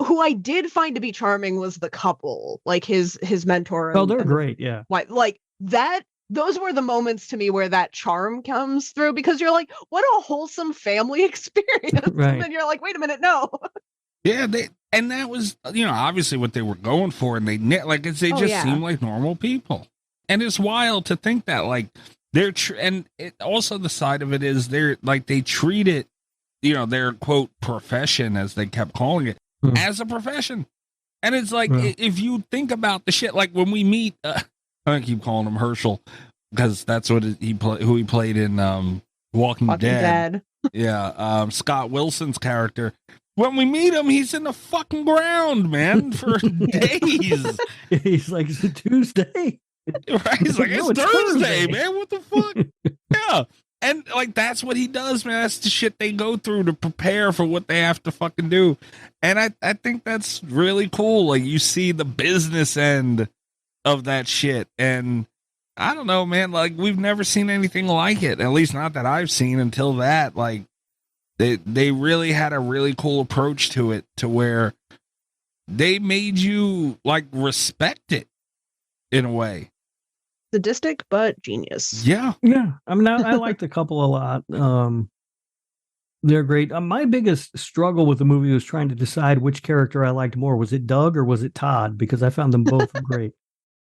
Who I did find to be charming was the couple, like his mentor. Oh, they're great. Yeah. Like that. Those were the moments to me where that charm comes through, because you're like, what a wholesome family experience. Right. And then you're like, wait a minute, no. Yeah, and that was, you know, obviously what they were going for, and they seem like normal people. And it's wild to think that, like, they're also the side of it is they treat it, you know, their quote profession, as they kept calling it, as a profession. And it's like, if you think about the shit, like when we meet, I keep calling him Herschel because that's what who he played in Walking Dead. Yeah, Scott Wilson's character. When we meet him, he's in the fucking ground, man, for days. He's like, it's a Tuesday. Right? He's like, it's Thursday, man. What the fuck? Yeah. And like, that's what he does, man. That's the shit they go through to prepare for what they have to fucking do. And I think that's really cool. Like, you see the business end of that shit. And I don't know, man, like, we've never seen anything like it. At least not that I've seen until that. Like, they really had a really cool approach to it, to where they made you like respect it in a way. Sadistic, but genius. Yeah. Yeah. I mean, I like the couple a lot. They're great. My biggest struggle with the movie was trying to decide which character I liked more. Was it Doug or was it Todd? Because I found them both great.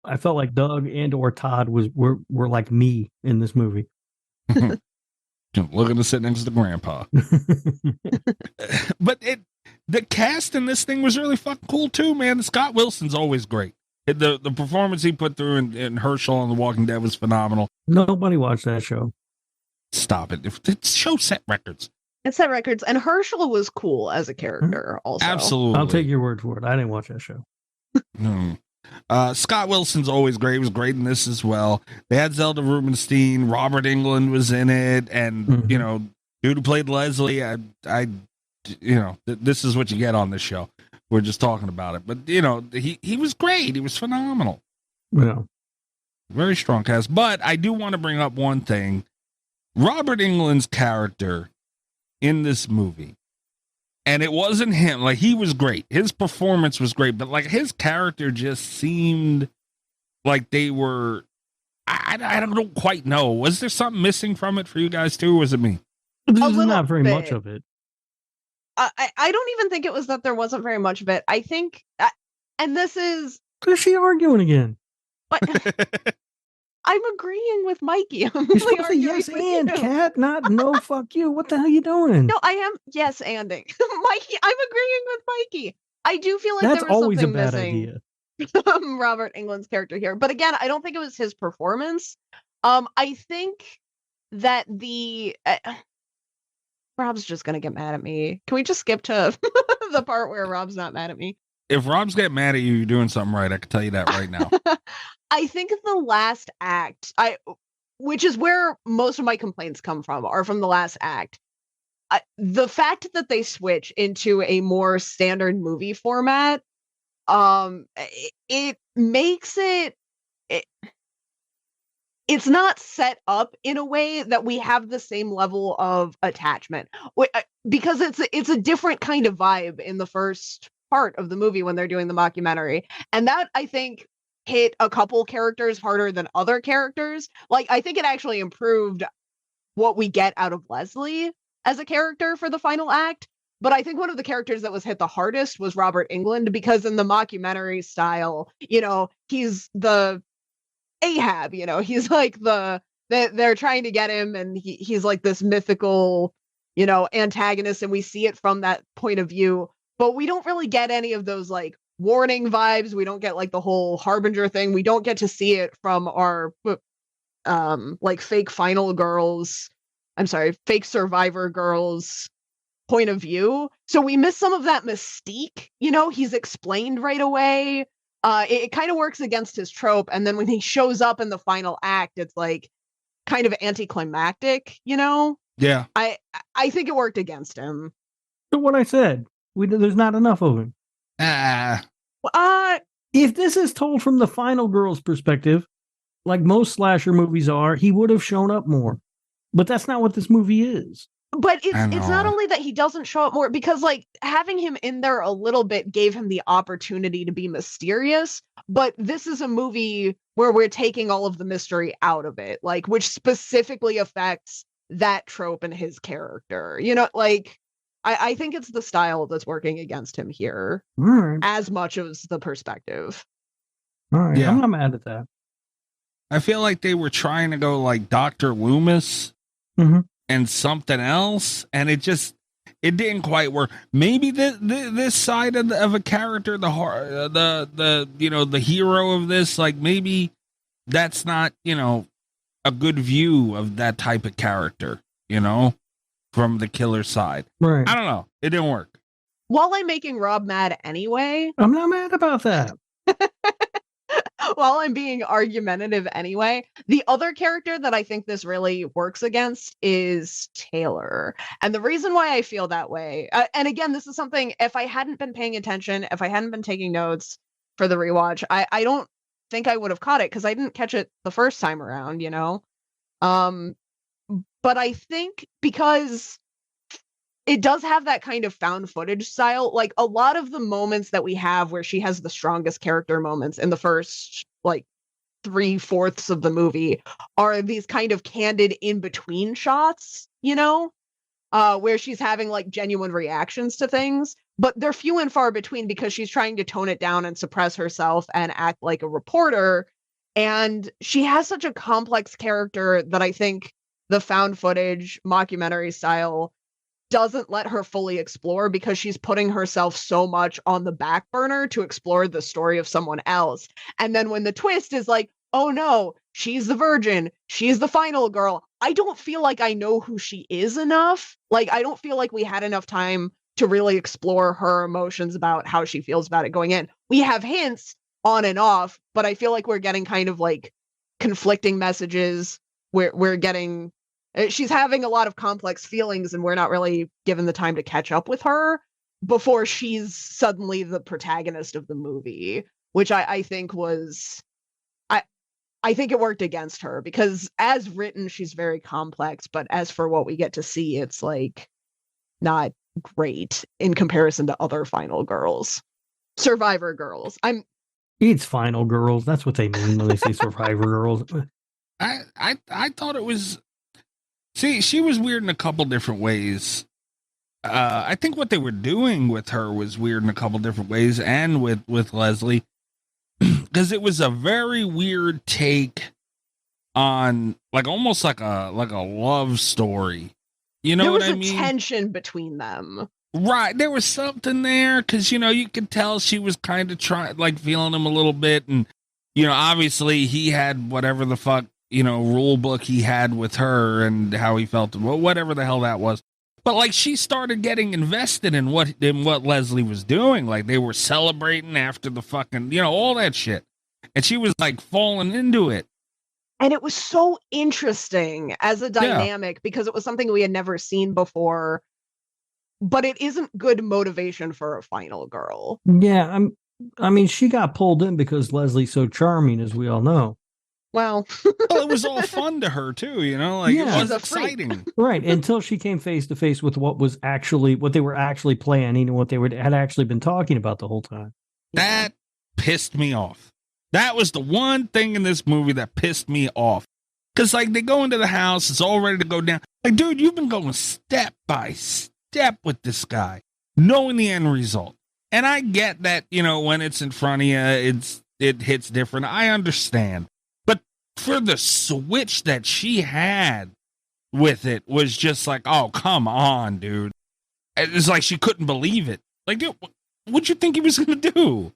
I felt like Doug and or Todd were like me in this movie. Looking to sit next to Grandpa. But the cast in this thing was really fucking cool too, man. Scott Wilson's always great. The performance he put through in Herschel on The Walking Dead was phenomenal. Nobody watched that show. Stop it. The show set records. It set records, and Herschel was cool as a character also. Absolutely. I'll take your word for it. I didn't watch that show. Scott Wilson's always great. He was great in this as well. They had Zelda Rubinstein. Robert Englund was in it. And, you know, dude who played Leslie, this is what you get on this show. We're just talking about it. But, you know, he was great. He was phenomenal. Yeah. Very strong cast. But I do want to bring up one thing. Robert Englund's character in this movie, and it wasn't him. Like, he was great. His performance was great, but like his character just seemed like they were, I don't quite know. Was there something missing from it for you guys too? Or was it me? There's not very much of it. I don't even think it was that there wasn't very much of it. I think, and this is... Is she arguing again? What? I'm agreeing with Mikey. I'm You're supposed to say yes and, Kat, not no, fuck you. What the hell are you doing? No, I am yes anding. Mikey, I'm agreeing with Mikey. I do feel like that's there was always something a bad missing idea. from Robert Englund's character here. But again, I don't think it was his performance. I think that Rob's just going to get mad at me. Can we just skip to the part where Rob's not mad at me? If Rob's getting mad at you, you're doing something right. I can tell you that right now. I think the last act, which is where most of my complaints come from, are from the last act. The fact that they switch into a more standard movie format, it makes it's not set up in a way that we have the same level of attachment, because it's a different kind of vibe in the first part of the movie when they're doing the mockumentary, and that I think hit a couple characters harder than other characters. Like, I think it actually improved what we get out of Leslie as a character for the final act. But I think one of the characters that was hit the hardest was Robert Englund, because in the mockumentary style, you know, he's the Ahab, you know, he's like they're trying to get him, and he's like this mythical, you know, antagonist, and we see it from that point of view. But we don't really get any of those like warning vibes. We don't get like the whole harbinger thing. We don't get to see it from our like fake final girls. I'm sorry, fake survivor girls point of view. So we miss some of that mystique. You know, he's explained right away. It kind of works against his trope. And then when he shows up in the final act, it's like kind of anticlimactic, you know? Yeah. I think it worked against him. So what I said, there's not enough of him. If this is told from the final girl's perspective, like most slasher movies are, he would have shown up more. But that's not what this movie is. But it's not only that he doesn't show up more, because like having him in there a little bit gave him the opportunity to be mysterious. But this is a movie where we're taking all of the mystery out of it, like, which specifically affects that trope and his character. You know, like, I think it's the style that's working against him here, as much as the perspective. All right, yeah. I'm not mad at that. I feel like they were trying to go like Dr. Loomis and something else, and it didn't quite work. Maybe this side of a character, the you know, the hero of this, like, maybe that's not, you know, a good view of that type of character, you know, from the killer side. Right. I don't know. It didn't work. While I'm making Rob mad anyway. I'm not mad about that. While I'm being argumentative anyway, the other character that I think this really works against is Taylor. And the reason why I feel that way, and again, this is something, if I hadn't been paying attention, if I hadn't been taking notes for the rewatch, I don't think I would have caught it, because I didn't catch it the first time around, you know? But I think because it does have that kind of found footage style, like a lot of the moments that we have where she has the strongest character moments in the first, like, 3/4 of the movie are these kind of candid in-between shots, you know, where she's having like genuine reactions to things, but they're few and far between because she's trying to tone it down and suppress herself and act like a reporter And she has such a complex character that I think the found footage mockumentary style doesn't let her fully explore because she's putting herself so much on the back burner to explore the story of someone else. And then when the twist is like, oh no, she's the virgin, she's the final girl, I don't feel like I know who she is enough. Like, I don't feel like we had enough time to really explore her emotions about how she feels about it going in. We have hints on and off, but I feel like we're getting kind of like conflicting messages. We're getting, she's having a lot of complex feelings and we're not really given the time to catch up with her before she's suddenly the protagonist of the movie, which I think was, I think it worked against her because as written, she's very complex, but as for what we get to see, it's like not great in comparison to other final girls, survivor girls. It's final girls. That's what they mean when they say survivor girls. I thought it was. See, she was weird in a couple different ways. I think what they were doing with her was weird in a couple different ways, and with Leslie, because it was a very weird take on, like, almost like a love story. You know what I mean? There was a tension between them. Right. There was something there because, you know, you could tell she was kind of feeling him a little bit. And, you know, obviously he had whatever the fuck, you know, rule book he had with her and how he felt, whatever the hell that was. But like she started getting invested in what Leslie was doing. Like they were celebrating after the fucking, you know, all that shit. And she was like falling into it. And it was so interesting as a dynamic because it was something we had never seen before. But it isn't good motivation for a final girl. Yeah, I mean, she got pulled in because Leslie's so charming, as we all know. Well, it was all fun to her too, you know, like it was exciting, right? Until she came face to face with what they were actually planning and what they had actually been talking about the whole time. That pissed me off. That was the one thing in this movie that pissed me off. Because like they go into the house, it's all ready to go down. Like, dude, you've been going step by step with this guy, knowing the end result. And I get that, you know, when it's in front of you, it hits different. I understand. But for the switch that she had with it was just like, oh, come on, dude. It was like she couldn't believe it. Like, dude, what'd you think he was going to do?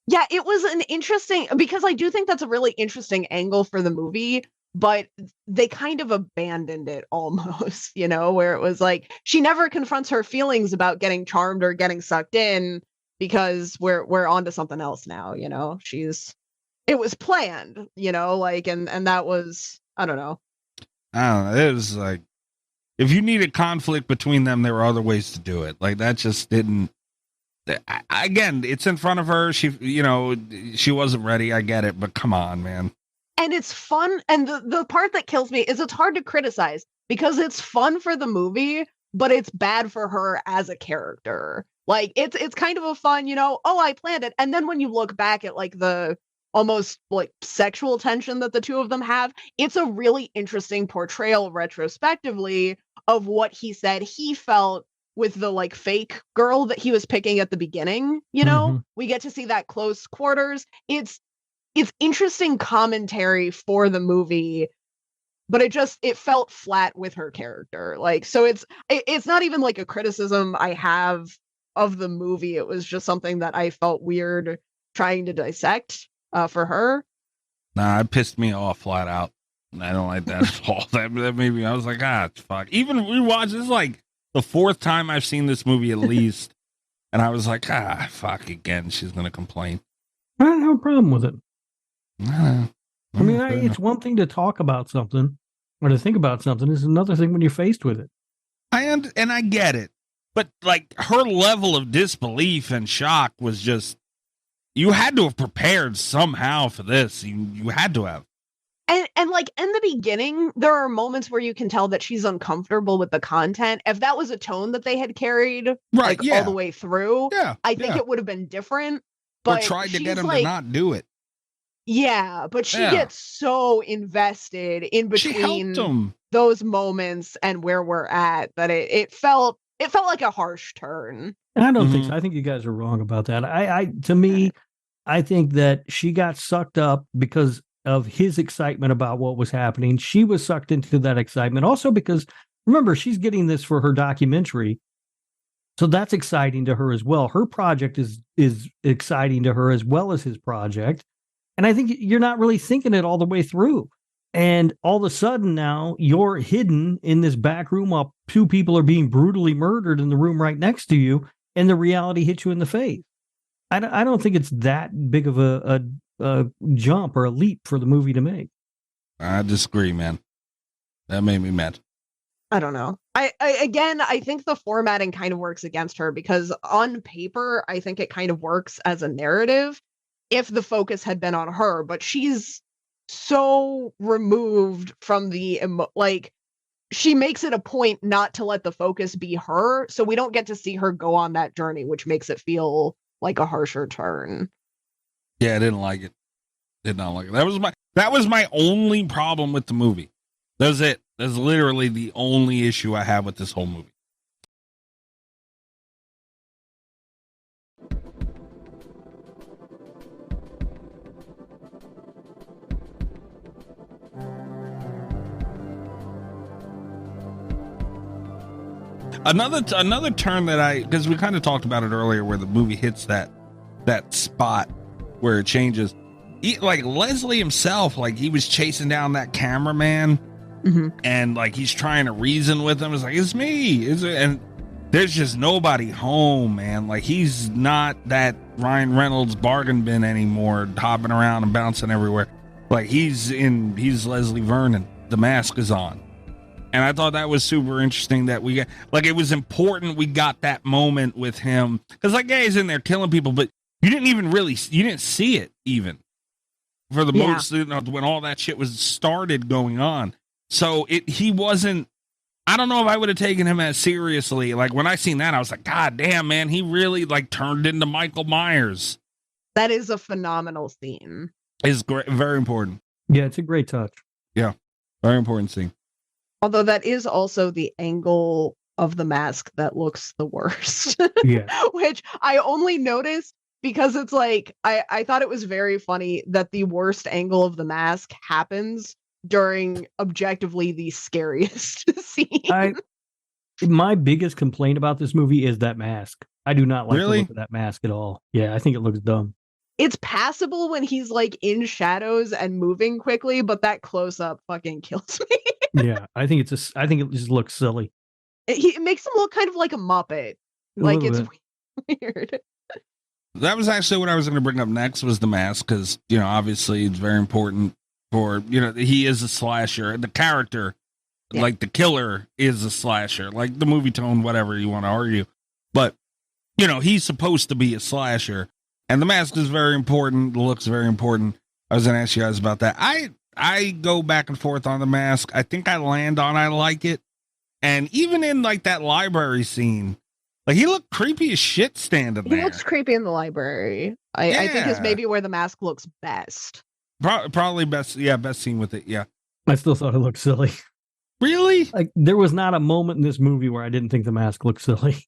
Yeah, it was an interesting, because I do think that's a really interesting angle for the movie, but they kind of abandoned it almost, you know, where it was like, she never confronts her feelings about getting charmed or getting sucked in because we're on to something else now, you know, it was planned, you know, like, and that was, I don't know. It was like, if you needed conflict between them, there were other ways to do it. Like that just didn't. Again, it's in front of her. She, you know, she wasn't ready. I get it, but come on, man. And it's fun. And the part that kills me is it's hard to criticize because it's fun for the movie, but it's bad for her as a character. Like it's kind of a fun, you know, oh, I planned it. And then when you look back at like the almost like sexual tension that the two of them have, it's a really interesting portrayal retrospectively of what he said he felt with the like fake girl that he was picking at the beginning, you know, we get to see that close quarters. It's interesting commentary for the movie, but it felt flat with her character. Like, so it's not even like a criticism I have of the movie. It was just something that I felt weird trying to dissect for her. Nah, it pissed me off flat out. I don't like that at all. That made me, I was like, fuck. Even rewatch, this is like the fourth time I've seen this movie at least. And I was like, fuck again. She's going to complain. I don't have a problem with it. I mean, it's one thing to talk about something or to think about something. It's another thing when you're faced with it. And I get it. But like her level of disbelief and shock was just, you had to have prepared somehow for this. You had to have. And like in the beginning, there are moments where you can tell that she's uncomfortable with the content. If that was a tone that they had carried all the way through, I think it would have been different. But or tried to get him to not do it. Yeah, but she gets so invested in between those moments and where we're at that it felt like a harsh turn. I don't think so. I think you guys are wrong about that. To me, I think that she got sucked up because of his excitement about what was happening. She was sucked into that excitement. Also because, remember, she's getting this for her documentary. So that's exciting to her as well. Her project is exciting to her as well as his project. And I think you're not really thinking it all the way through. And all of a sudden now you're hidden in this back room while two people are being brutally murdered in the room right next to you. And the reality hits you in the face. I don't think it's that big of a jump or a leap for the movie to make. I disagree, man. That made me mad. I don't know. I think the formatting kind of works against her because on paper, I think it kind of works as a narrative if the focus had been on her, but she's so removed from the she makes it a point not to let the focus be her, so we don't get to see her go on that journey, which makes it feel like a harsher turn. Yeah, I didn't like it. Did not like it. That was my only problem with the movie. That's it. That's literally the only issue I have with this whole movie. Another turn that because we kind of talked about it earlier, where the movie hits that spot where it changes. Like Leslie himself, like he was chasing down that cameraman, and like he's trying to reason with him. It's like, it's me, and there's just nobody home, man. Like he's not that Ryan Reynolds bargain bin anymore, hopping around and bouncing everywhere. Like he's Leslie Vernon. The mask is on. And I thought that was super interesting that we got, like, it was important we got that moment with him. Because that guy's in there killing people, but you didn't see it even for the most, when all that shit was started going on. So he wasn't, I don't know if I would have taken him as seriously. Like when I seen that, I was like, God damn, man, he really like turned into Michael Myers. That is a phenomenal scene. It's great, very important. Yeah, it's a great touch. Yeah, very important scene. Although that is also the angle of the mask that looks the worst. Yeah. Which I only noticed because it's like, I thought it was very funny that the worst angle of the mask happens during objectively the scariest scene. My biggest complaint about this movie is that mask. I do not like the Really? look of that mask at all. Yeah, I think it looks dumb. It's passable when he's like in shadows and moving quickly, but that close up fucking kills me. Yeah, I think it just looks silly. It makes him look kind of like a Muppet. Like it's weird. That was actually what I was going to bring up next, was the mask, because, you know, obviously it's very important for, you know, he is a slasher. The character, like the killer, is a slasher. Like the movie tone, whatever you want to argue. But, you know, he's supposed to be a slasher. And the mask is very important. The look's very important. I was going to ask you guys about that. I go back and forth on the mask. I think I land on I like it. And even in like that library scene, like he looked creepy as shit standing there. He looks creepy in the library. I think is maybe where the mask looks best. Probably best scene with it. Yeah. I still thought it looked silly. Really? Like there was not a moment in this movie where I didn't think the mask looked silly.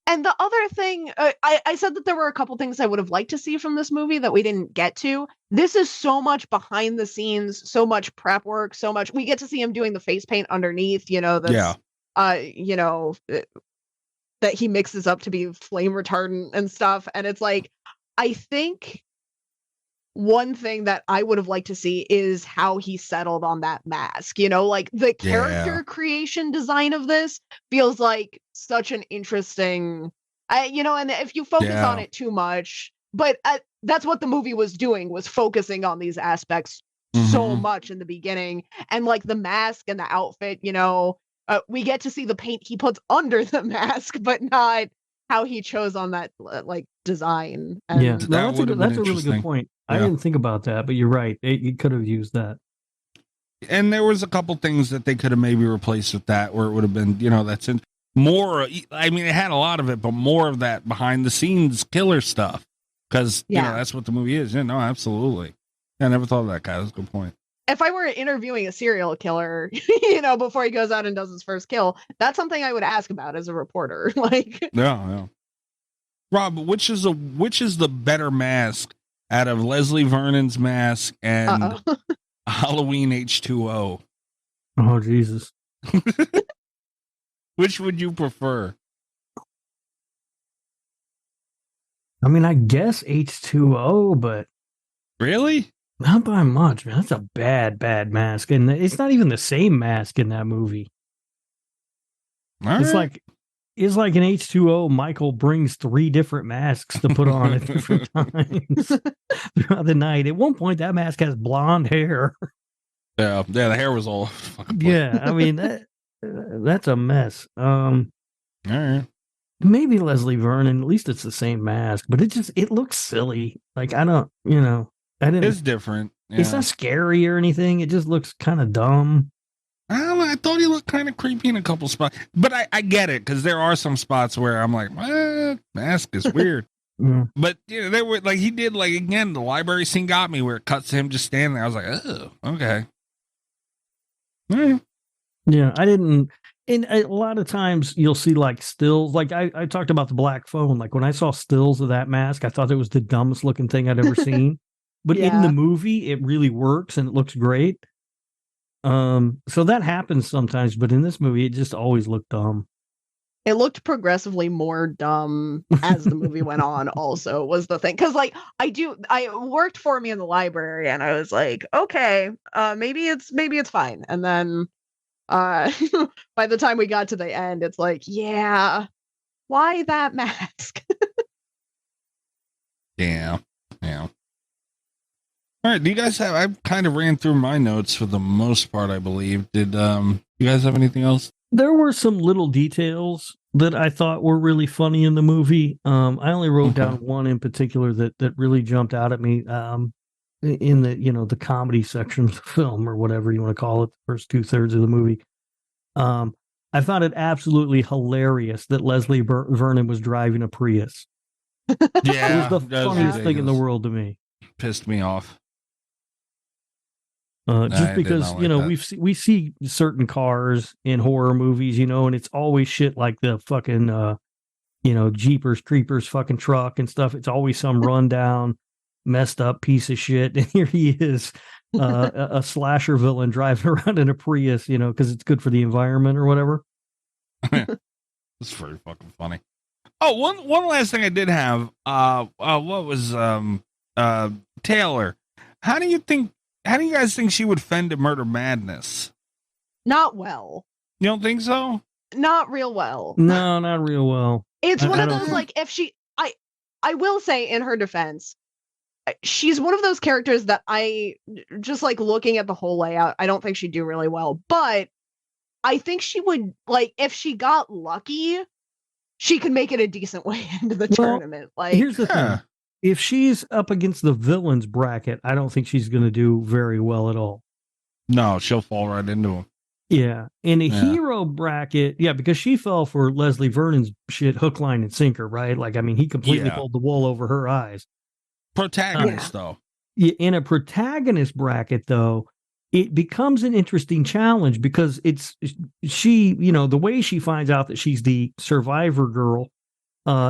And the other thing, I said that there were a couple things I would have liked to see from this movie that we didn't get to. This is so much behind the scenes, so much prep work, so much. We get to see him doing the face paint underneath, you know, that's, you know, that he mixes up to be flame retardant and stuff. And it's like, I think one thing that I would have liked to see is how he settled on that mask. You know, like the character creation design of this feels like such an interesting, you know, and if you focus on it too much, but that's what the movie was doing, was focusing on these aspects so much in the beginning. And like the mask and the outfit, you know, we get to see the paint he puts under the mask, but not how he chose on that like design. And yeah, that's a really good point. I didn't think about that, but you're right. You could have used that. And there was a couple things that they could have maybe replaced with that, where it would have been, you know, that's in more. I mean, it had a lot of it, but more of that behind the scenes killer stuff, because you know that's what the movie is. Yeah, no, absolutely. I never thought of that, guy. That's a good point. If I were interviewing a serial killer, you know, before he goes out and does his first kill, that's something I would ask about as a reporter. Like, yeah. Rob, which is the better mask out of Leslie Vernon's mask and Halloween H2O. Oh, Jesus. Which would you prefer? I mean, I guess H2O, but really? Not by much, man. That's a bad mask. And it's not even the same mask in that movie. It's like an H2O. Michael brings 3 different masks to put on at different times throughout the night. At one point, that mask has blonde hair. Yeah, the hair was all fucking yeah, I mean, that's a mess. All right. Maybe Leslie Vernon, at least it's the same mask, but it looks silly. Like, I don't, It's different. Yeah. It's not scary or anything. It just looks kind of dumb. I thought he looked kind of creepy in a couple spots, but I get it because there are some spots where I'm like, mask is weird. Yeah. But they were like, he did like again. The library scene got me where it cuts to him just standing there. I was like, oh, okay. Yeah, I didn't. And a lot of times you'll see like stills. Like I talked about the black phone. Like when I saw stills of that mask, I thought it was the dumbest looking thing I'd ever seen. But in the movie, it really works and it looks great. So that happens sometimes, but in this movie, it just always looked dumb. It looked progressively more dumb as the movie went on, also, was the thing. Because, like, I worked for me in the library, and I was like, okay, maybe it's fine. And then by the time we got to the end, it's like, yeah, why that mask? Yeah. All right, do you guys have? I kind of ran through my notes for the most part, I believe. Did you guys have anything else? There were some little details that I thought were really funny in the movie. I only wrote down one in particular that really jumped out at me. In the comedy section of the film, or whatever you want to call it, the first 2/3 of the movie. I found it absolutely hilarious that Leslie Vernon was driving a Prius. Yeah, it was the funniest thing in the world to me. Pissed me off. Just because we see certain cars in horror movies, and it's always shit like the fucking Jeepers Creepers fucking truck and stuff. It's always some rundown, messed up piece of shit. And here he is, a slasher villain driving around in a Prius, because it's good for the environment or whatever. It's very fucking funny. Oh, one last thing I did have. What was Taylor? How do you guys think she would fend to Murder Madness? Not well. You don't think so? Not real well. No, not real well. It's one of those, like, if she, I will say in her defense, she's one of those characters that I just, like, looking at the whole layout, I don't think she'd do really well, but I think she would, like, if she got lucky, she could make it a decent way into the tournament. Like, here's the thing. If she's up against the villains bracket, I don't think she's going to do very well at all. No, she'll fall right into him. Yeah. In a hero bracket, because she fell for Leslie Vernon's shit hook, line, and sinker, right? Like, I mean, he completely pulled the wool over her eyes. Protagonist, though. In a protagonist bracket, though, it becomes an interesting challenge because she, the way she finds out that she's the survivor girl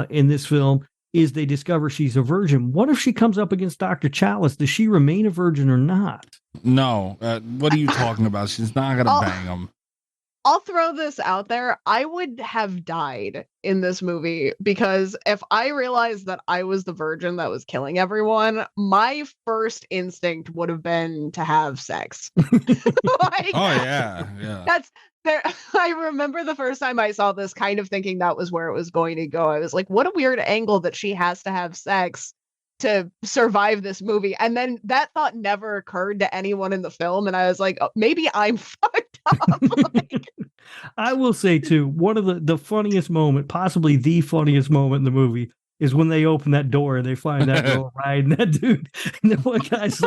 in this film is they discover she's a virgin. What if she comes up against Dr. Chalice? Does she remain a virgin or not? No. What are you talking about? She's not going to bang him. I'll throw this out there. I would have died in this movie because if I realized that I was the virgin that was killing everyone, my first instinct would have been to have sex. That's there. I remember the first time I saw this kind of thinking that was where it was going to go. I was like, what a weird angle that she has to have sex to survive this movie. And then that thought never occurred to anyone in the film. And I was like, oh, maybe I'm fucked up. I will say too, one of the funniest moment, possibly the funniest moment in the movie, is when they open that door and they find that girl riding that dude. And then one guy's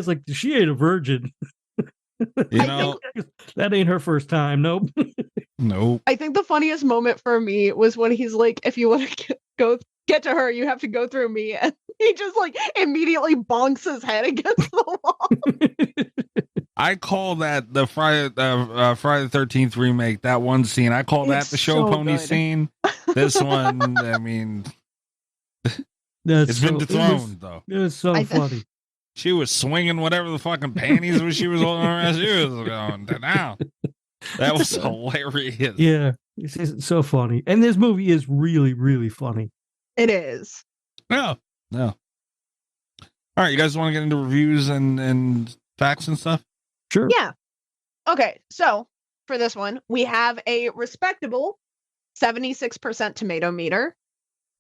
like, she ain't a virgin. That ain't her first time. Nope. Nope. I think the funniest moment for me was when he's like, if you want to get to her, you have to go through me. And he just like immediately bonks his head against the wall. I call that the Friday the 13th remake, that one scene. I call that the show pony scene. This one, I mean, That's It's been dethroned, though. It was so funny. She was swinging whatever the fucking panties was she was holding around. She was going down. That was hilarious. Yeah, it's so funny. And this movie is really, really funny. It is. No. All right, you guys want to get into reviews and facts and stuff? Sure. Yeah. Okay, so for this one, we have a respectable 76% tomato meter.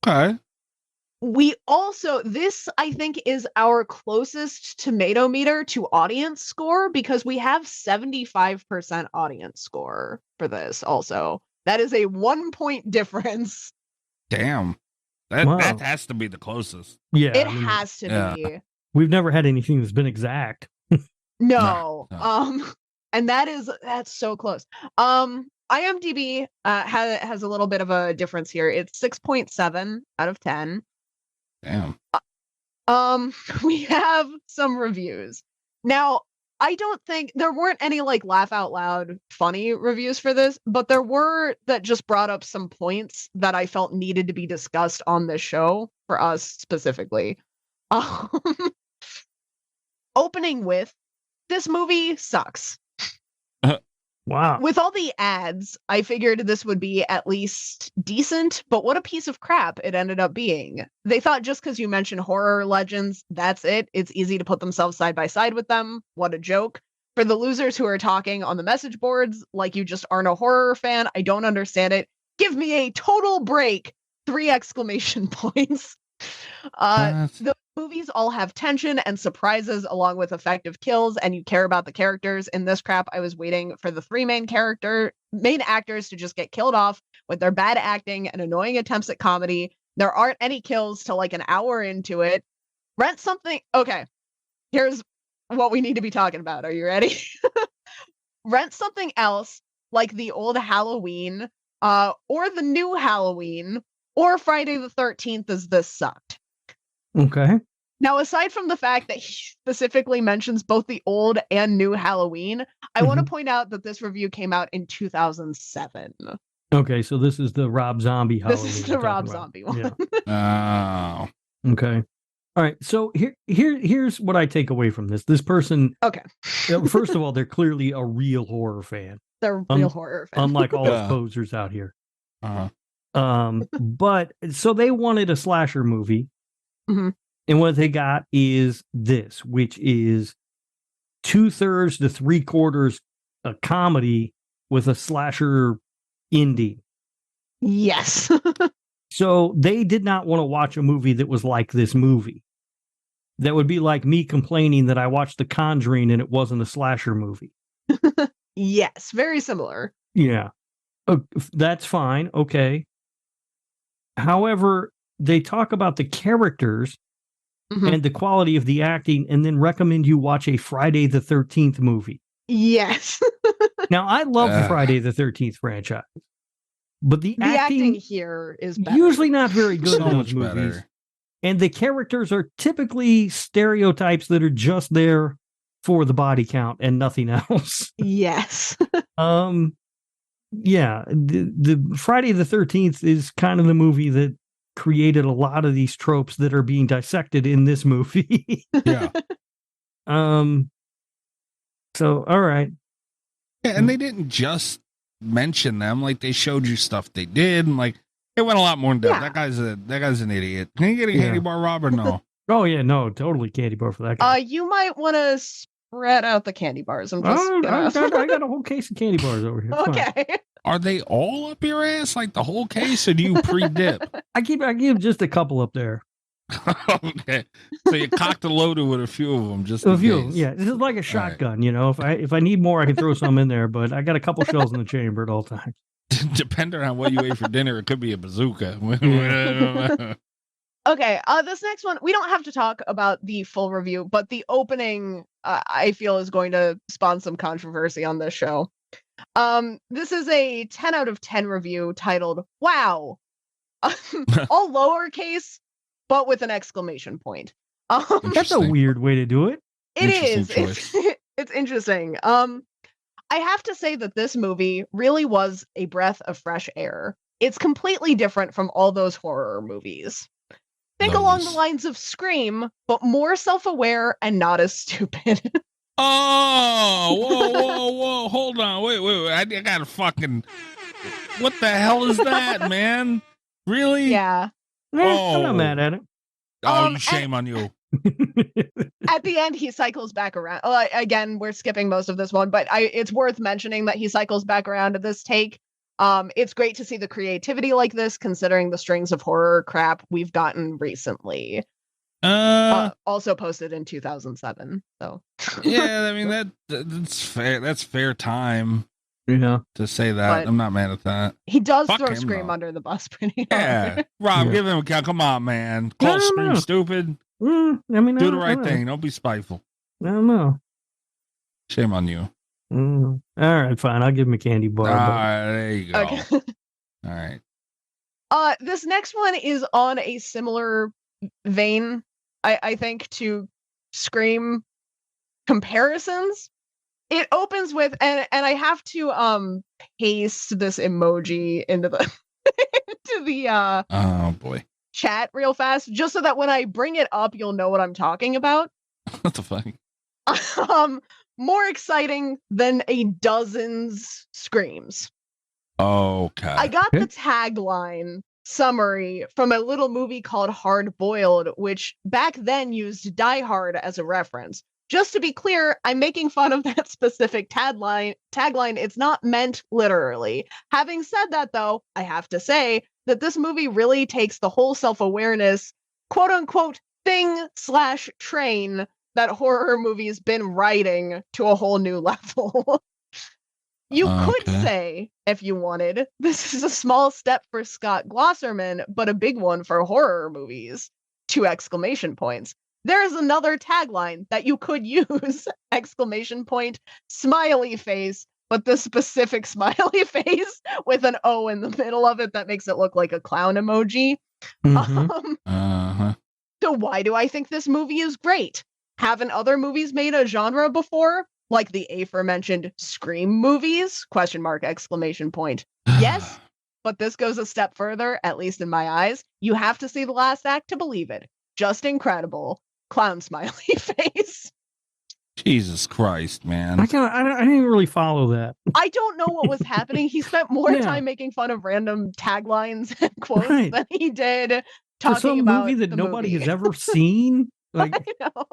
Okay. We also, this I think is our closest tomato meter to audience score because we have 75% audience score for this also. That is a 1-point difference. Damn. That has to be the closest. Yeah. It has to be. We've never had anything that's been exact. No. And that's so close. IMDb has a little bit of a difference here. It's 6.7 out of 10. Damn. We have some reviews. Now, I don't think there weren't any like laugh out loud funny reviews for this, but there were that just brought up some points that I felt needed to be discussed on this show for us specifically. Opening with, this movie sucks. Wow. With all the ads, I figured this would be at least decent, but what a piece of crap it ended up being. They thought just because you mention horror legends, that's it. It's easy to put themselves side by side with them. What a joke. For the losers who are talking on the message boards like you just aren't a horror fan, I don't understand it. Give me a total break. 3 exclamation points. The movies all have tension and surprises along with effective kills, and you care about the characters. In this crap, I was waiting for the 3 main actors to just get killed off with their bad acting and annoying attempts at comedy. There aren't any kills till like an hour into it. Rent something. Okay, here's what we need to be talking about. Are you ready? Rent something else like the old Halloween, or the new Halloween, or Friday the 13th as this sucked. Okay. Now, aside from the fact that he specifically mentions both the old and new Halloween, I want to point out that this review came out in 2007. Okay, so this is the Rob Zombie Halloween. This is the Rob Zombie one. Yeah. Okay. All right. So here's what I take away from this. This person. Okay. First of all, they're clearly a real horror fan. They're a real horror fan. Unlike all the posers out here. Uh-huh. But so they wanted a slasher movie. Mm-hmm. And what they got is this, which is 2/3 to 3/4 a comedy with a slasher indie. Yes. So they did not want to watch a movie that was like this movie. That would be like me complaining that I watched The Conjuring and it wasn't a slasher movie. Yes, very similar. Yeah. That's fine. Okay. However, they talk about the characters and the quality of the acting and then recommend you watch a Friday the 13th movie. Yes. Now, I love the Friday the 13th franchise, but the acting here is better. Usually not very good So in much those movies. better. And the characters are typically stereotypes that are just there for the body count and nothing else. Yes. Yeah, the Friday the 13th is kind of the movie that created a lot of these tropes that are being dissected in this movie. Yeah. So, all right. Yeah, and they didn't just mention them, like they showed you stuff they did, and like it went a lot more in depth. Yeah. That guy's an idiot. Can you get a candy bar, Rob, or no? Oh yeah, no, totally candy bar for that guy. You might want to spread out the candy bars. I'm just I got a whole case of candy bars over here. Okay. Are they all up your ass, like the whole case, or do you pre-dip? I give just a couple up there. Okay, so you cocked and loaded with a few of them, just A in few, case. yeah. This is like a shotgun, you know. If I need more, I can throw some in there. But I got a couple shells in the chamber at all times. Depending on what you ate for dinner, it could be a bazooka. Okay, this next one, we don't have to talk about the full review, but the opening, I feel, is going to spawn some controversy on this show. This is a 10 out of 10 review titled, Wow! All lowercase, but with an exclamation point. That's a weird way to do it. It is. It's interesting. I have to say that this movie really was a breath of fresh air. It's completely different from all those horror movies. Think along the lines of Scream, but more self-aware and not as stupid. Oh, whoa. Hold on. Wait. I gotta fucking. What the hell is that, man? Really? Yeah. I'm not mad at it. Oh, shame on you. At the end, he cycles back around. Again, we're skipping most of this one, but it's worth mentioning that he cycles back around to this take. It's great to see the creativity like this, considering the strings of horror crap we've gotten recently. Also posted in 2007. So yeah, I mean that's fair. That's fair time. Yeah, to say that. I'm not mad at that. He does throw Scream under the bus pretty hard. Yeah, Rob, give him a count. Come on, man. Call Scream stupid. I mean, do the right thing. Don't be spiteful. I don't know. Shame on you. All right, fine. I'll give him a candy bar. There you go. Okay. All right. This next one is on a similar vein, I think, to Scream comparisons. It opens with, and I have to paste this emoji into the into the oh boy, chat real fast, just so that when I bring it up, you'll know what I'm talking about. What the fuck? More exciting than a dozen's Screams. Okay. I got the tagline summary from a little movie called Hard Boiled, which back then used Die Hard as a reference. Just to be clear, I'm making fun of that specific tagline. It's not meant literally. Having said that, though, I have to say that this movie really takes the whole self-awareness, quote-unquote, thing/train that horror movies been writing to a whole new level. You could say, if you wanted, this is a small step for Scott Glosserman, but a big one for horror movies. 2 exclamation points. There's another tagline that you could use, exclamation point, smiley face, but this specific smiley face with an O in the middle of it that makes it look like a clown emoji. So why do I think this movie is great? Haven't other movies made a genre before? Like the aforementioned Scream movies? Question mark, exclamation point. Yes, but this goes a step further, at least in my eyes. You have to see the last act to believe it. Just incredible. Clown smiley face. Jesus Christ, man. I didn't really follow that. I don't know what was happening. He spent more time making fun of random taglines and quotes than he did talking For some about movie that the nobody movie. has ever seen. Like, I know.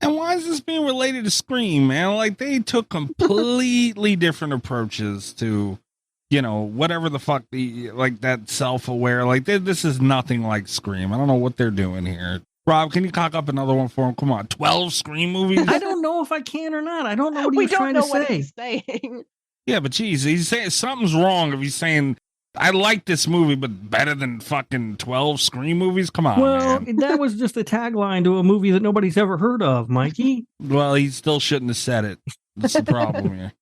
And why is this being related to Scream, man? Like, they took completely different approaches to, you know, whatever the fuck, like that self-aware. Like, this is nothing like Scream. I don't know what they're doing here. Rob, can you cock up another one for him? Come on, 12 Scream movies? I don't know if I can or not. I don't know what he's trying to say. What he's saying. Yeah, but geez, he's saying something's wrong if he's saying, I like this movie, but better than fucking 12 Scream movies? Come on, man. That was just a tagline to a movie that nobody's ever heard of, Mikey. Well, he still shouldn't have said it. That's the problem here.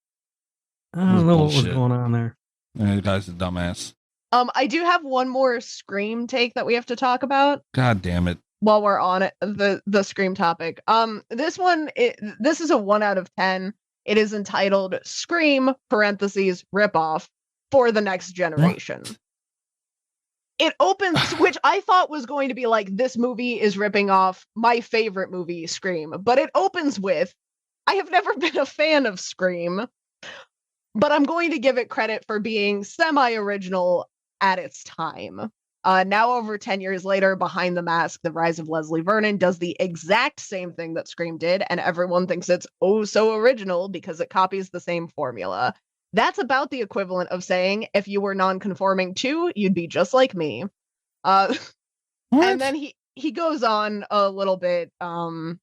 I don't know what was going on there. Yeah, the guy's a dumbass. I do have one more Scream take that we have to talk about. God damn it. While we're on it, the Scream topic. This one, this is a 1 out of 10. It is entitled Scream, parentheses, ripoff, for the next generation. What? It opens, which I thought was going to be like, this movie is ripping off my favorite movie, Scream. But it opens with, I have never been a fan of Scream, but I'm going to give it credit for being semi-original at its time. Now, over 10 years later, Behind the Mask, The Rise of Leslie Vernon does the exact same thing that Scream did, and everyone thinks it's oh so original because it copies the same formula. That's about the equivalent of saying, if you were non-conforming too, you'd be just like me. And then he goes on a little bit talking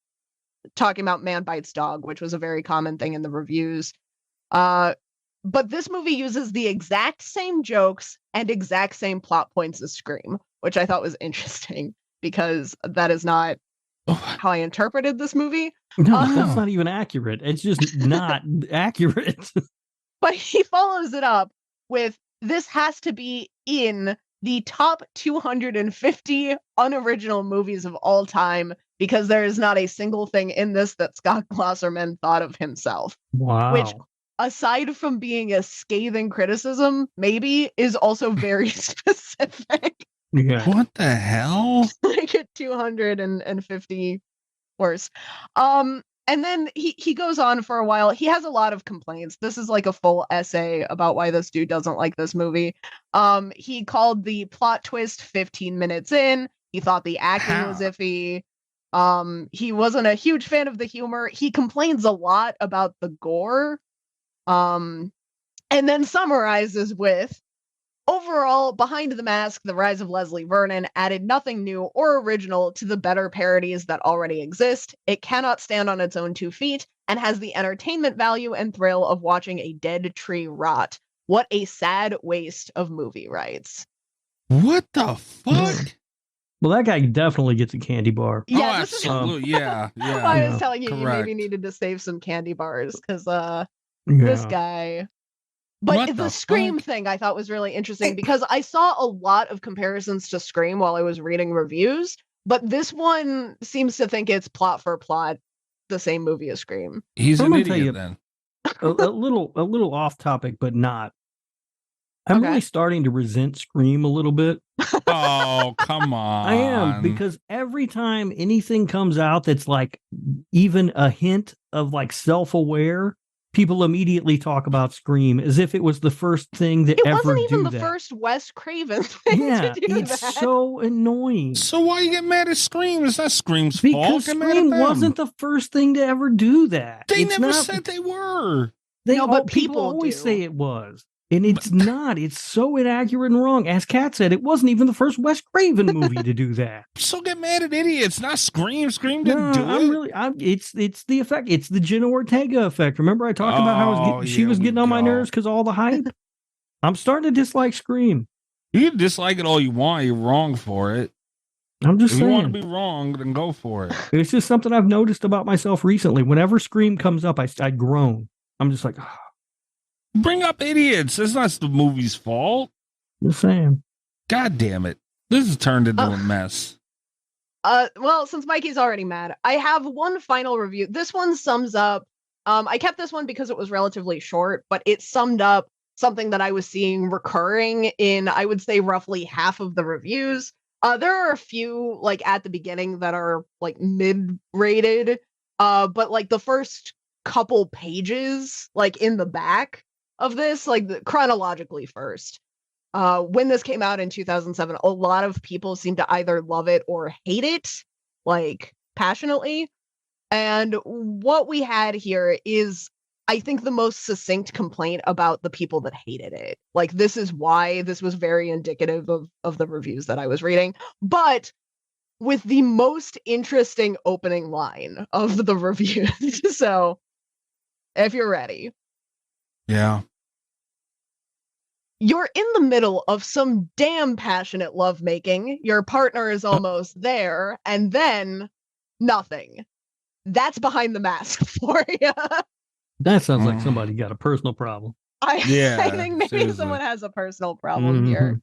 about Man Bites Dog, which was a very common thing in the reviews. But this movie uses the exact same jokes and exact same plot points as Scream, which I thought was interesting because that is not how I interpreted this movie. No, that's not even accurate. It's just not accurate. But he follows it up with, this has to be in the top 250 unoriginal movies of all time because there is not a single thing in this that Scott Glosserman thought of himself. Wow. Which, aside from being a scathing criticism, maybe is also very specific. Yeah. What the hell? Like at 250 worse. And then he goes on for a while. He has a lot of complaints. This is like a full essay about why this dude doesn't like this movie. He called the plot twist 15 minutes in. He thought the acting was iffy. He wasn't a huge fan of the humor. He complains a lot about the gore. And then summarizes with, overall, Behind the Mask, The Rise of Leslie Vernon added nothing new or original to the better parodies that already exist. It cannot stand on its own 2 feet and has the entertainment value and thrill of watching a dead tree rot. What a sad waste of movie rights. What the fuck? Well, that guy definitely gets a candy bar. Yeah, absolutely. Yeah. I was telling you, correct. you maybe needed to save some candy bars because Yeah. this guy. But What the the Scream fuck? thing I thought was really interesting because I saw a lot of comparisons to Scream while I was reading reviews, but this one seems to think it's plot for plot the same movie as Scream. He's I'm an gonna tell idiot you- then. a little off topic, but not. I'm Okay. really starting to resent Scream a little bit. Oh, come on. I am, because every time anything comes out that's like even a hint of like self-aware, people immediately talk about Scream as if it was the first thing that It ever wasn't even do the that. first Wes Craven thing Yeah, to do it's that. so annoying. So why you get mad at Scream? It's not Scream's Because fault. Get mad at Scream them. wasn't the first thing to ever do that. They It's never not- said they were. They No, all, but people people always do. say it was. And it's not. It's so inaccurate and wrong. As Kat said, it wasn't even the first Wes Craven movie to do that. So get mad at idiots, not Scream. Scream didn't do it. It's the effect. It's the Jenna Ortega effect. Remember I talked about how she here was we getting on my go. nerves because all the hype? I'm starting to dislike Scream. You can dislike it all you want. You're wrong for it. I'm just If you want saying. to be wrong, then go for it. It's just something I've noticed about myself recently. Whenever Scream comes up, I groan. I'm just like, Bring up idiots. It's not the movie's fault. just saying. God damn it. This has turned into a mess. Well, since Mikey's already mad, I have one final review. This one sums up. I kept this one because it was relatively short, but it summed up something that I was seeing recurring in, I would say, roughly half of the reviews. There are a few like at the beginning that are like mid-rated, but like the first couple pages, like in the back of this, like chronologically first. When this came out in 2007, a lot of people seem to either love it or hate it, like passionately. And what we had here is, I think, the most succinct complaint about the people that hated it. Like, this is why this was very indicative of the reviews that I was reading, but with the most interesting opening line of the reviews. So, if you're ready. Yeah. You're in the middle of some damn passionate lovemaking. Your partner is almost there, and then nothing. That's Behind the Mask for you. That sounds like somebody got a personal problem. I think maybe seriously. someone has a personal problem here.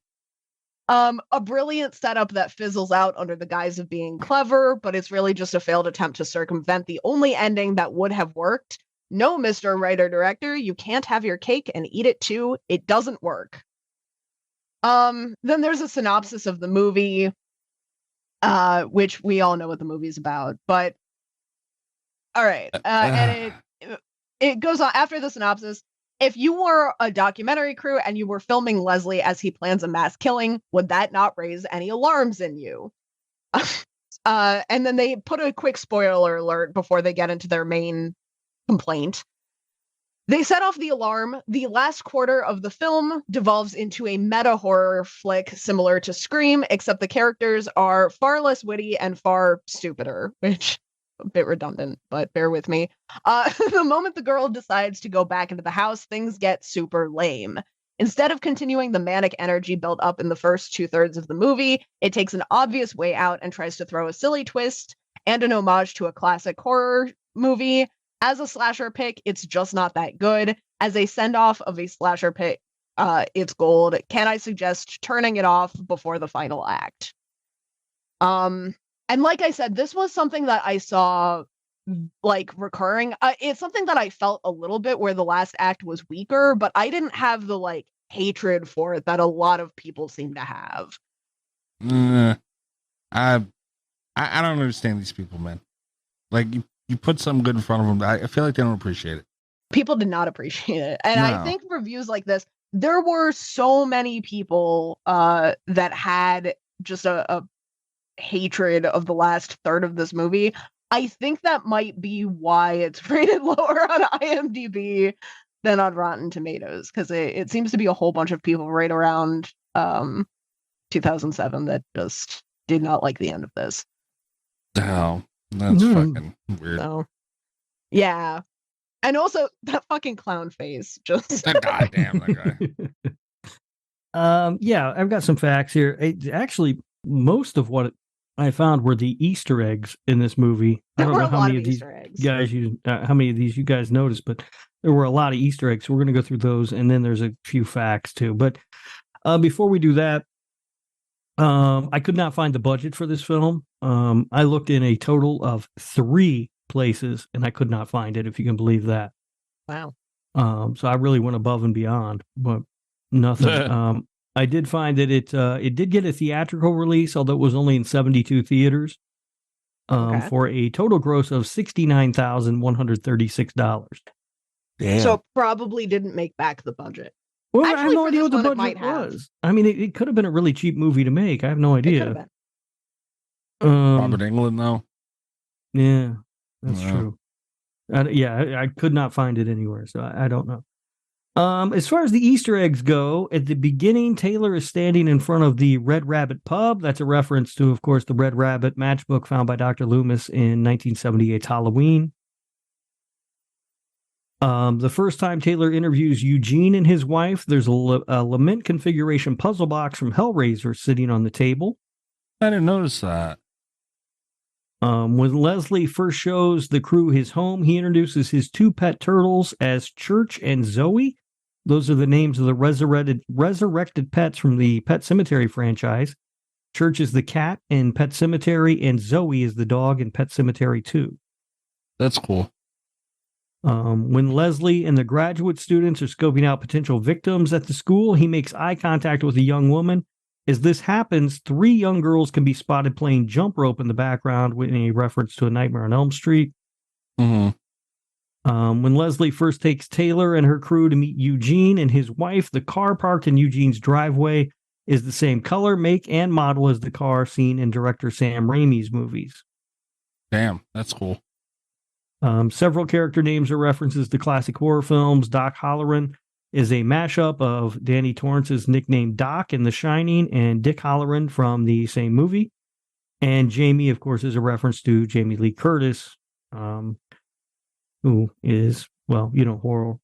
A brilliant setup that fizzles out under the guise of being clever, but it's really just a failed attempt to circumvent the only ending that would have worked. No, Mr. Writer-Director, you can't have your cake and eat it too. It doesn't work. Then there's a synopsis of the movie, which we all know what the movie's about, but all right. And it goes on after the synopsis. If you were a documentary crew and you were filming Leslie as he plans a mass killing, would that not raise any alarms in you? And then they put a quick spoiler alert before they get into their main complaint. They set off the alarm. The last quarter of the film devolves into a meta horror flick similar to Scream, except the characters are far less witty and far stupider, which a bit redundant, but bear with me. The moment the girl decides to go back into the house, things get super lame. Instead of continuing the manic energy built up in the first 2/3 of the movie, it takes an obvious way out and tries to throw a silly twist and an homage to a classic horror movie. As a slasher pick, it's just not that good. As a send-off of a slasher pick, it's gold. Can I suggest turning it off before the final act? And like I said, this was something that I saw like recurring. It's something that I felt a little bit where the last act was weaker, but I didn't have the like hatred for it that a lot of people seem to have. I don't understand these people, man. Like you put something good in front of them. I feel like they don't appreciate it. People did not appreciate it. And No. I think reviews like this, there were so many people that had just a hatred of the last third of this movie. I think that might be why it's rated lower on IMDb than on Rotten Tomatoes, because it seems to be a whole bunch of people right around 2007 that just did not like the end of this. Oh, that's fucking weird. So, yeah. And also that fucking clown face. Just that guy. Yeah, I've got some facts here. Actually, most of what I found were the Easter eggs in this movie. I don't know how many of these guys how many of these you guys noticed, but there were a lot of Easter eggs. So we're going to go through those, and then there's a few facts too. But before we do that, I could not find the budget for this film. I looked in a total of 3 places, and I could not find it, if you can believe that. Wow. So I really went above and beyond, but nothing. I did find that it did get a theatrical release, although it was only in 72 theaters, for a total gross of $69,136. Damn. So it probably didn't make back the budget. Well, Actually, I have no for idea this what the one, it budget might have. was. I mean, it could have been a really cheap movie to make. I have no It could have idea. been. Robert Englund, though. Yeah, that's true. I could not find it anywhere, so I don't know. As far as the Easter eggs go, at the beginning, Taylor is standing in front of the Red Rabbit pub. That's a reference to, of course, the Red Rabbit matchbook found by Dr. Loomis in 1978's Halloween. The first time Taylor interviews Eugene and his wife, there's a lament configuration puzzle box from Hellraiser sitting on the table. I didn't notice that. When Leslie first shows the crew his home, he introduces his 2 pet turtles as Church and Zoe. Those are the names of the resurrected pets from the Pet Sematary franchise. Church is the cat in Pet Sematary, and Zoe is the dog in Pet Sematary 2. That's cool. When Leslie and the graduate students are scoping out potential victims at the school, he makes eye contact with a young woman. As this happens, 3 young girls can be spotted playing jump rope in the background, with a reference to A Nightmare on Elm Street. Mm-hmm. When Leslie first takes Taylor and her crew to meet Eugene and his wife, the car parked in Eugene's driveway is the same color, make, and model as the car seen in director Sam Raimi's movies. Damn, that's cool. Several character names are references to classic horror films. Doc Halloran is a mashup of Danny Torrance's nickname Doc in The Shining and Dick Halloran from the same movie. And Jamie, of course, is a reference to Jamie Lee Curtis, who is, well, horror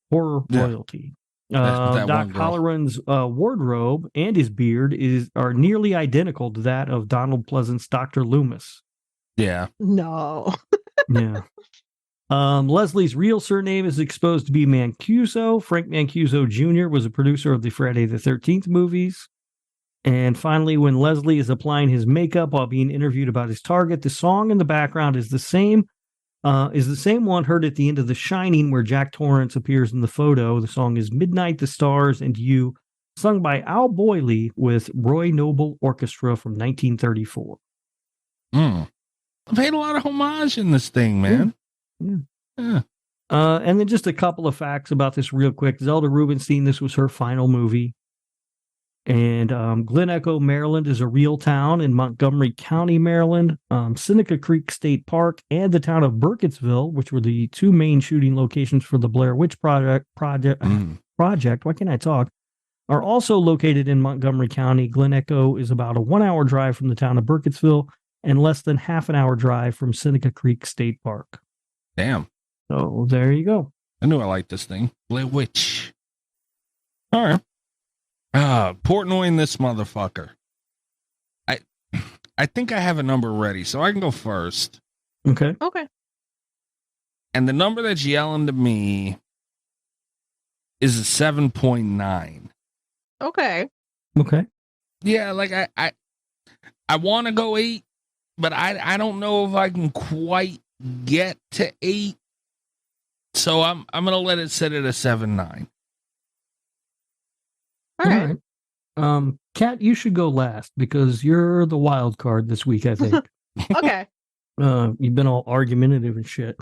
royalty. Doc Halloran's wardrobe and his beard are nearly identical to that of Donald Pleasant's Dr. Loomis. Yeah. No. Yeah. Leslie's real surname is exposed to be Mancuso. Frank Mancuso Jr. was a producer of the Friday the 13th movies. And finally, when Leslie is applying his makeup while being interviewed about his target, the song in the background is the same one heard at the end of The Shining, where Jack Torrance appears in the photo. The song is Midnight, the Stars, and You, sung by Al Boyley with Roy Noble Orchestra from 1934. I paid a lot of homage in this thing, man. Yeah. And then just a couple of facts about this real quick. Zelda Rubinstein, this was her final movie. And Glen Echo, Maryland is a real town in Montgomery County, Maryland. Seneca Creek State Park and the town of Burkittsville, which were the 2 main shooting locations for the Blair Witch Project, why can't I talk, are also located in Montgomery County. Glen Echo is about a 1-hour drive from the town of Burkittsville and less than half an hour drive from Seneca Creek State Park. Damn. So there you go. I knew I liked this thing. Blair Witch. All right. Portnoy and this motherfucker. I think I have a number ready, so I can go first. Okay. And the number that's yelling to me is a 7.9. Okay. Yeah, like I want to go 8, but I don't know if I can quite get to 8. So I'm gonna let it sit at a 7.9. All right. Kat, you should go last because you're the wild card this week, I think. Okay. You've been all argumentative and shit.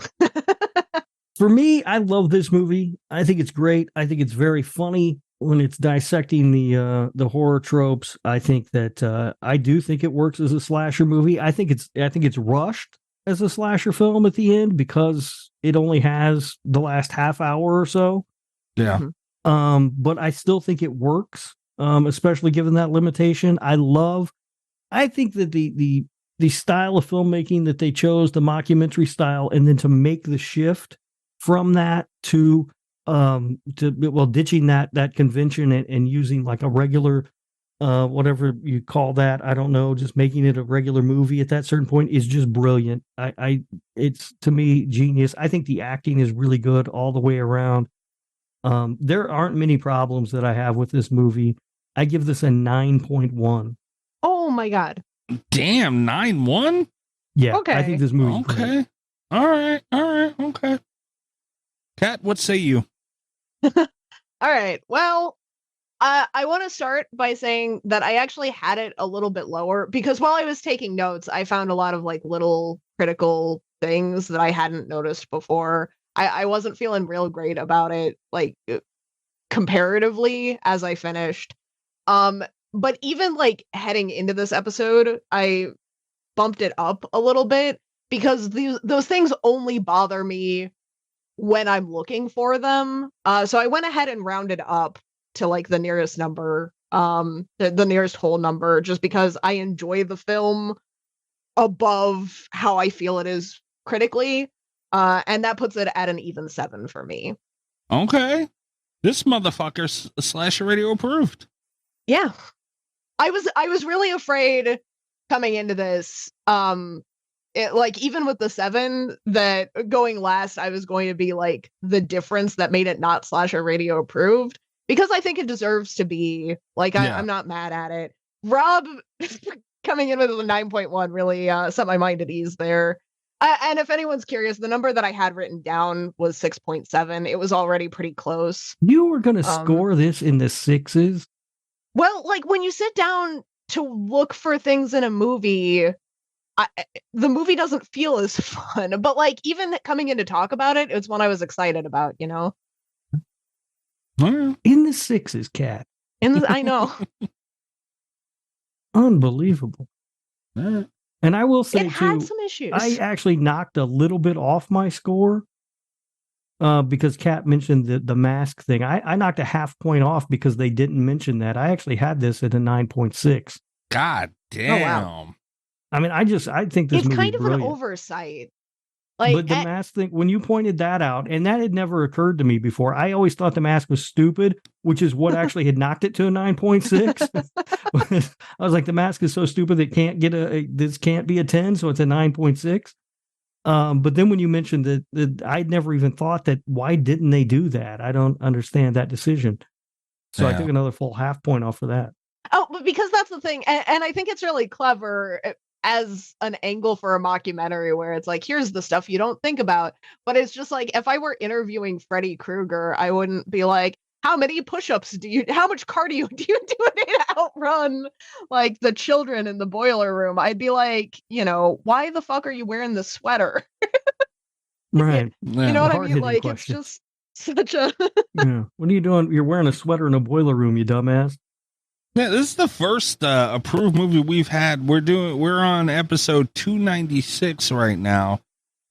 For me, I love this movie. I think it's great. I think it's very funny when it's dissecting the horror tropes. I think that I do think it works as a slasher movie. I think it's rushed as a slasher film at the end because it only has the last half hour or so. Yeah. But I still think it works, especially given that limitation. I think that the style of filmmaking that they chose, the mockumentary style, and then to make the shift from that to ditching that convention and using like a regular whatever you call that, I don't know, just making it a regular movie at that certain point is just brilliant. It's to me genius. I think the acting is really good all the way around. There aren't many problems that I have with this movie. I give this a 9.1. Oh my god. Damn, 9.1? Yeah. Okay. I think this movie. Okay. All right. Okay. Kat, what say you? All right. Well, I want to start by saying that I actually had it a little bit lower because while I was taking notes, I found a lot of like little critical things that I hadn't noticed before. I wasn't feeling real great about it, like comparatively as I finished. But even like heading into this episode, I bumped it up a little bit because those things only bother me when I'm looking for them. So I went ahead and rounded up to like the nearest number, the nearest whole number, just because I enjoy the film above how I feel it is critically. And that puts it at an even 7 for me. Okay. This motherfucker's Slasher Radio approved. Yeah. I was really afraid coming into this, like even with the 7, that going last, I was going to be like the difference that made it not Slasher Radio approved, because I think it deserves to be. Like, I'm not mad at it. Rob coming in with a 9.1 really set my mind at ease there. And if anyone's curious, the number that I had written down was 6.7. It was already pretty close. You were going to score this in the 6s? Well, like when you sit down to look for things in a movie, the movie doesn't feel as fun. But like even coming in to talk about it, it's one I was excited about, you know? In the 6s, Kat. I know. Unbelievable. And I will say, it had some issues. I actually knocked a little bit off my score because Kat mentioned the mask thing. I knocked a half point off because they didn't mention that. I actually had this at a 9.6. God damn. Oh, wow. I mean, I think this movie kind of brilliant. an oversight. Like, but the mask thing, when you pointed that out, and that had never occurred to me before, I always thought the mask was stupid, which is what actually had knocked it to a 9.6. I was like, the mask is so stupid that this can't be a 10, so it's a 9.6. But then when you mentioned that I'd never even thought that, why didn't they do that? I don't understand that decision. So I took another full half point off for that. Oh, but because that's the thing, and I think it's really clever as an angle for a mockumentary where it's like, here's the stuff you don't think about. But it's just like, if I were interviewing Freddy Krueger, I wouldn't be like, how many push-ups how much cardio do you do a day to outrun like the children in the boiler room? I'd be like, why the fuck are you wearing the sweater? Right. You know what I mean? Like, question. It's just such a yeah. What are you doing? You're wearing a sweater in a boiler room, you dumbass. Yeah, this is the first approved movie we've had. We're on episode 296 right now.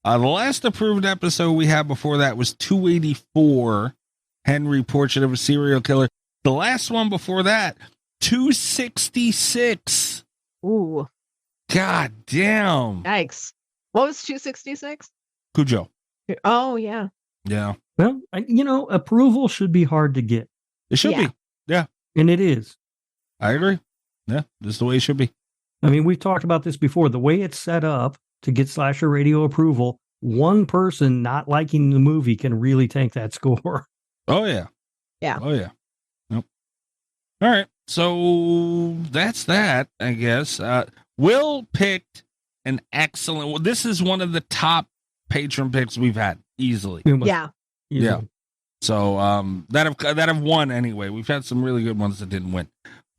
The last approved episode we had before that was 284, Henry, Portrait of a Serial Killer. The last one before that, 266. Ooh. God damn. Yikes. What was 266? Cujo. Oh, yeah. Yeah. Well, approval should be hard to get. It should be. Yeah. And it is. I agree. Yeah, this is the way it should be. I mean, we've talked about this before. The way it's set up to get Slasher Radio approval, one person not liking the movie can really tank that score. Oh, yeah. Yeah. Oh, yeah. Nope. All right. So that's that, I guess. Will picked an excellent... Well, this is one of the top patron picks we've had, easily. Yeah. Easily. Yeah. So that have won anyway. We've had some really good ones that didn't win.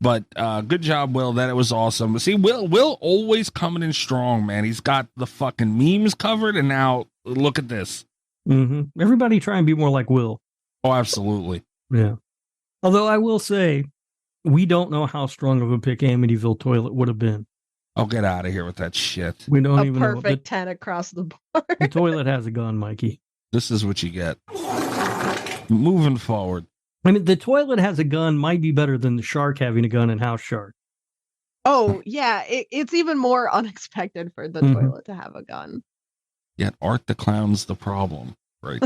But good job, Will. That it was awesome. See, Will always coming in strong, man. He's got the fucking memes covered, and now look at this. Mm-hmm. Everybody try and be more like Will. Oh, absolutely. Yeah. Although I will say, we don't know how strong of a pick Amityville Toilet would have been. Oh, get out of here with that shit. We don't A even know. perfect 10 across the board. The toilet has a gun, Mikey. This is what you get. Moving forward. I mean, the toilet has a gun might be better than the shark having a gun in House Shark. Oh, yeah. It's even more unexpected for the toilet to have a gun. Yet Art the Clown's the problem, right?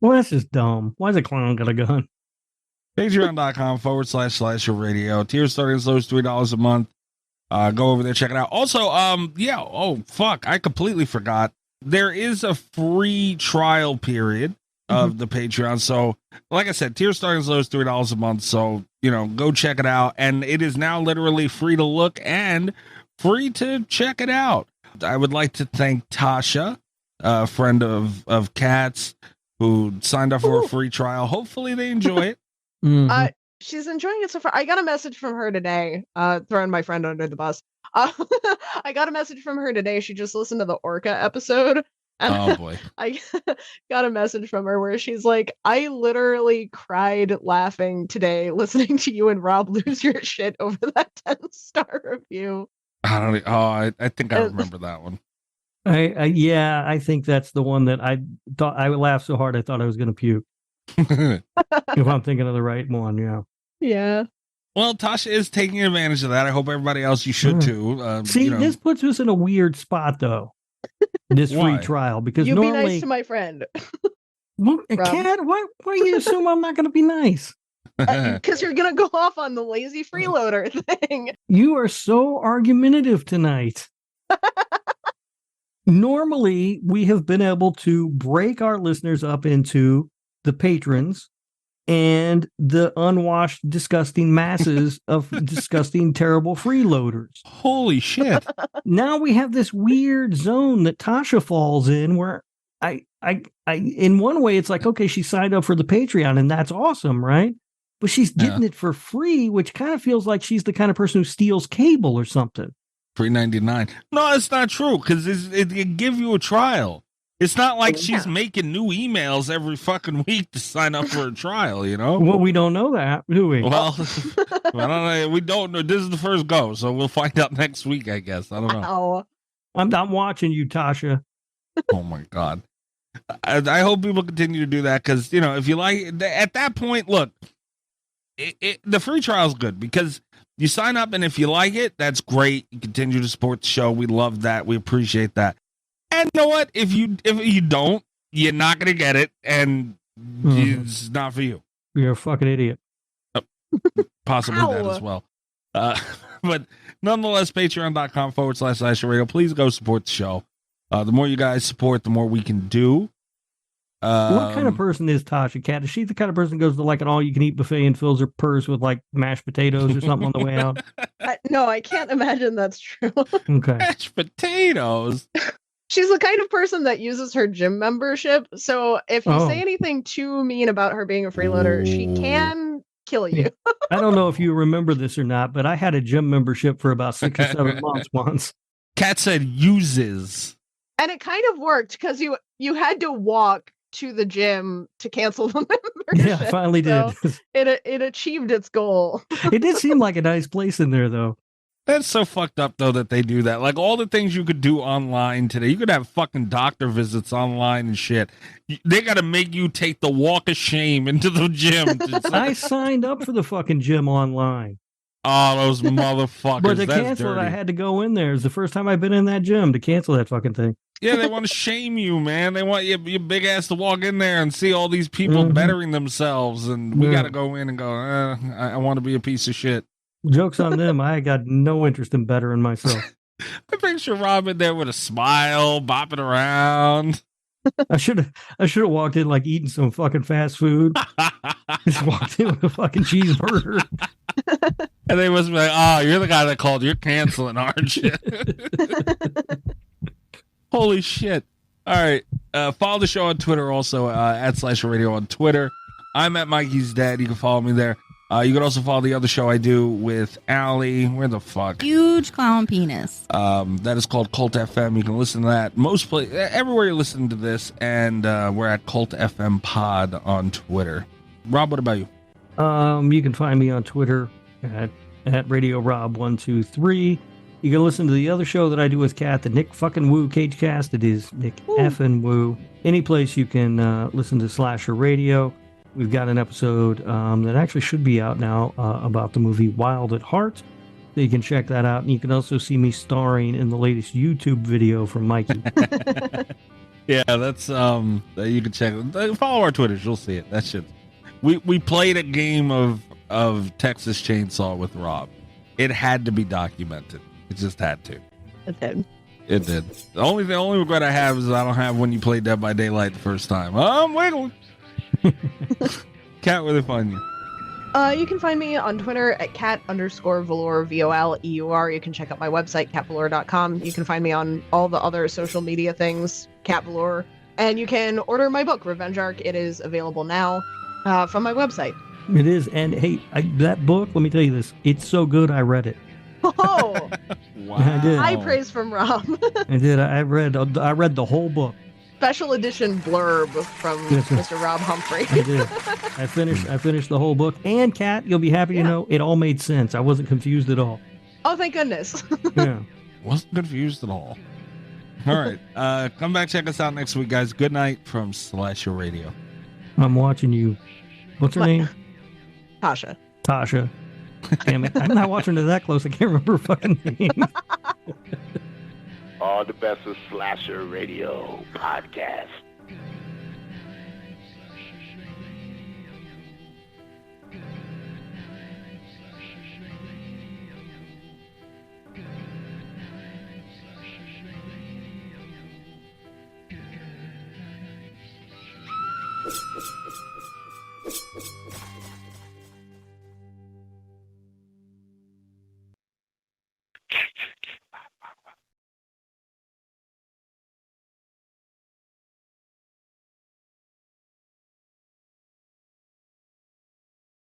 Well, that's just dumb. Why's a clown got a gun? Patreon.com/Slasher Radio. Tiers starting as low as $3 a month. Go over there, check it out. Also, oh, fuck. I completely forgot. There is a free trial period of the Patreon. So, like I said, tier starting as low as $3 a month. So, go check it out. And it is now literally free to look and free to check it out. I would like to thank Tasha, a friend of Kat's, who signed up for a free trial. Hopefully they enjoy it. She's enjoying it so far. I got a message from her today, throwing my friend under the bus. I got a message from her today. She just listened to the Orca episode. And oh, boy. I got a message from her where she's like, I literally cried laughing today listening to you and Rob lose your shit over that 10-star review. I think I remember that one. I think that's the one that I thought I laughed so hard I thought I was going to puke. If I'm thinking of the right one, yeah. Yeah. Well, Tasha is taking advantage of that. I hope everybody else, you should too. See, this puts us in a weird spot, though. This free trial, because you normally, be nice to my friend. Kat, why you assume I'm not going to be nice? Because you're going to go off on the lazy freeloader thing. You are so argumentative tonight. Normally, we have been able to break our listeners up into the patrons and the unwashed, disgusting masses of disgusting, terrible freeloaders. Holy shit. Now we have this weird zone that Tasha falls in where I in one way, it's like, okay, she signed up for the Patreon and that's awesome, right? But she's getting it for free, which kind of feels like she's the kind of person who steals cable or something. $3.99. No, it's not true, because it give you a trial. It's not like she's making new emails every fucking week to sign up for a trial, Well, we don't know that, do we? Well, I don't know. We don't know. This is the first go, so we'll find out next week, I guess. I don't know. I'm watching you, Tasha. Oh, my God. I hope people continue to do that, because, if you like, at that point, look, the free trial is good, because you sign up, and if you like it, that's great. You continue to support the show. We love that. We appreciate that. And you know what? If you don't, you're not going to get it, and it's not for you. You're a fucking idiot. Possibly that as well. But nonetheless, patreon.com/Slasher Radio. Please go support the show. The more you guys support, the more we can do. What kind of person is Tasha, Kat? Is she the kind of person who goes to like an all-you-can-eat buffet and fills her purse with like mashed potatoes or something on the way out? No, I can't imagine that's true. Okay. Mashed potatoes? She's the kind of person that uses her gym membership. So if you say anything too mean about her being a freeloader, she can kill you. I don't know if you remember this or not, but I had a gym membership for about 6 or 7 months once. Kat said uses. And it kind of worked because you had to walk to the gym to cancel the membership. Yeah, finally did. It achieved its goal. It did seem like a nice place in there, though. That's so fucked up, though, that they do that. Like, all the things you could do online today. You could have fucking doctor visits online and shit. They got to make you take the walk of shame into the gym. I signed up for the fucking gym online. Oh, those motherfuckers. But to cancel it, I had to go in there. It was the first time I've been in that gym to cancel that fucking thing. Yeah, they want to shame you, man. They want your big ass to walk in there and see all these people bettering themselves. And we got to go in and go, I want to be a piece of shit. Joke's on them. I got no interest in bettering myself. I picture Rob in there with a smile, bopping around. I should have walked in like eating some fucking fast food. Just walked in with a fucking cheeseburger. And they must be like, oh, you're the guy that called. You're canceling, aren't you? Holy shit. All right. Follow the show on Twitter also, at Slasher Radio on Twitter. I'm at Mikey's Dad. You can follow me there. You can also follow the other show I do with Allie. Where the fuck? Huge clown penis. That is called Cult FM. You can listen to that everywhere you're listening to this, and we're at Cult FM Pod on Twitter. Rob, what about you? You can find me on Twitter at Radio Rob 123. You can listen to the other show that I do with Kat, the Nick fucking Woo Cagecast. It is Nick effing Woo. Any place you can listen to Slasher Radio. We've got an episode that actually should be out now about the movie Wild at Heart. So you can check that out. And you can also see me starring in the latest YouTube video from Mikey. Yeah, that's you can check. Follow our Twitters, you'll see it. That shit. We played a game of Texas Chainsaw with Rob. It had to be documented. It just had to. It did. It did. The only regret I have is I don't have when you played Dead by Daylight the first time. I'm wiggling. Kat, where they find you? You can find me on Twitter at cat_velour, VOLEUR. You can check out my website, catvelour.com. You can find me on all the other social media things, Cat Velour. And you can order my book, Revenge Arc. It is available now from my website. It is. And hey, that book, let me tell you this. It's so good, I read it. Oh! Wow. I did. High praise from Rob. I did. I read the whole book. Special edition blurb from Mr. Rob Humphrey. I did. I finished the whole book. And Kat, you'll be happy to know it all made sense. I wasn't confused at all. Oh, thank goodness. Yeah. Wasn't confused at all. All right. Come back, check us out next week, guys. Good night from Slasher Radio. I'm watching you. What's her name? Tasha. Damn it. I'm not watching her that close. I can't remember her fucking name. All the best of Slasher Radio Podcast.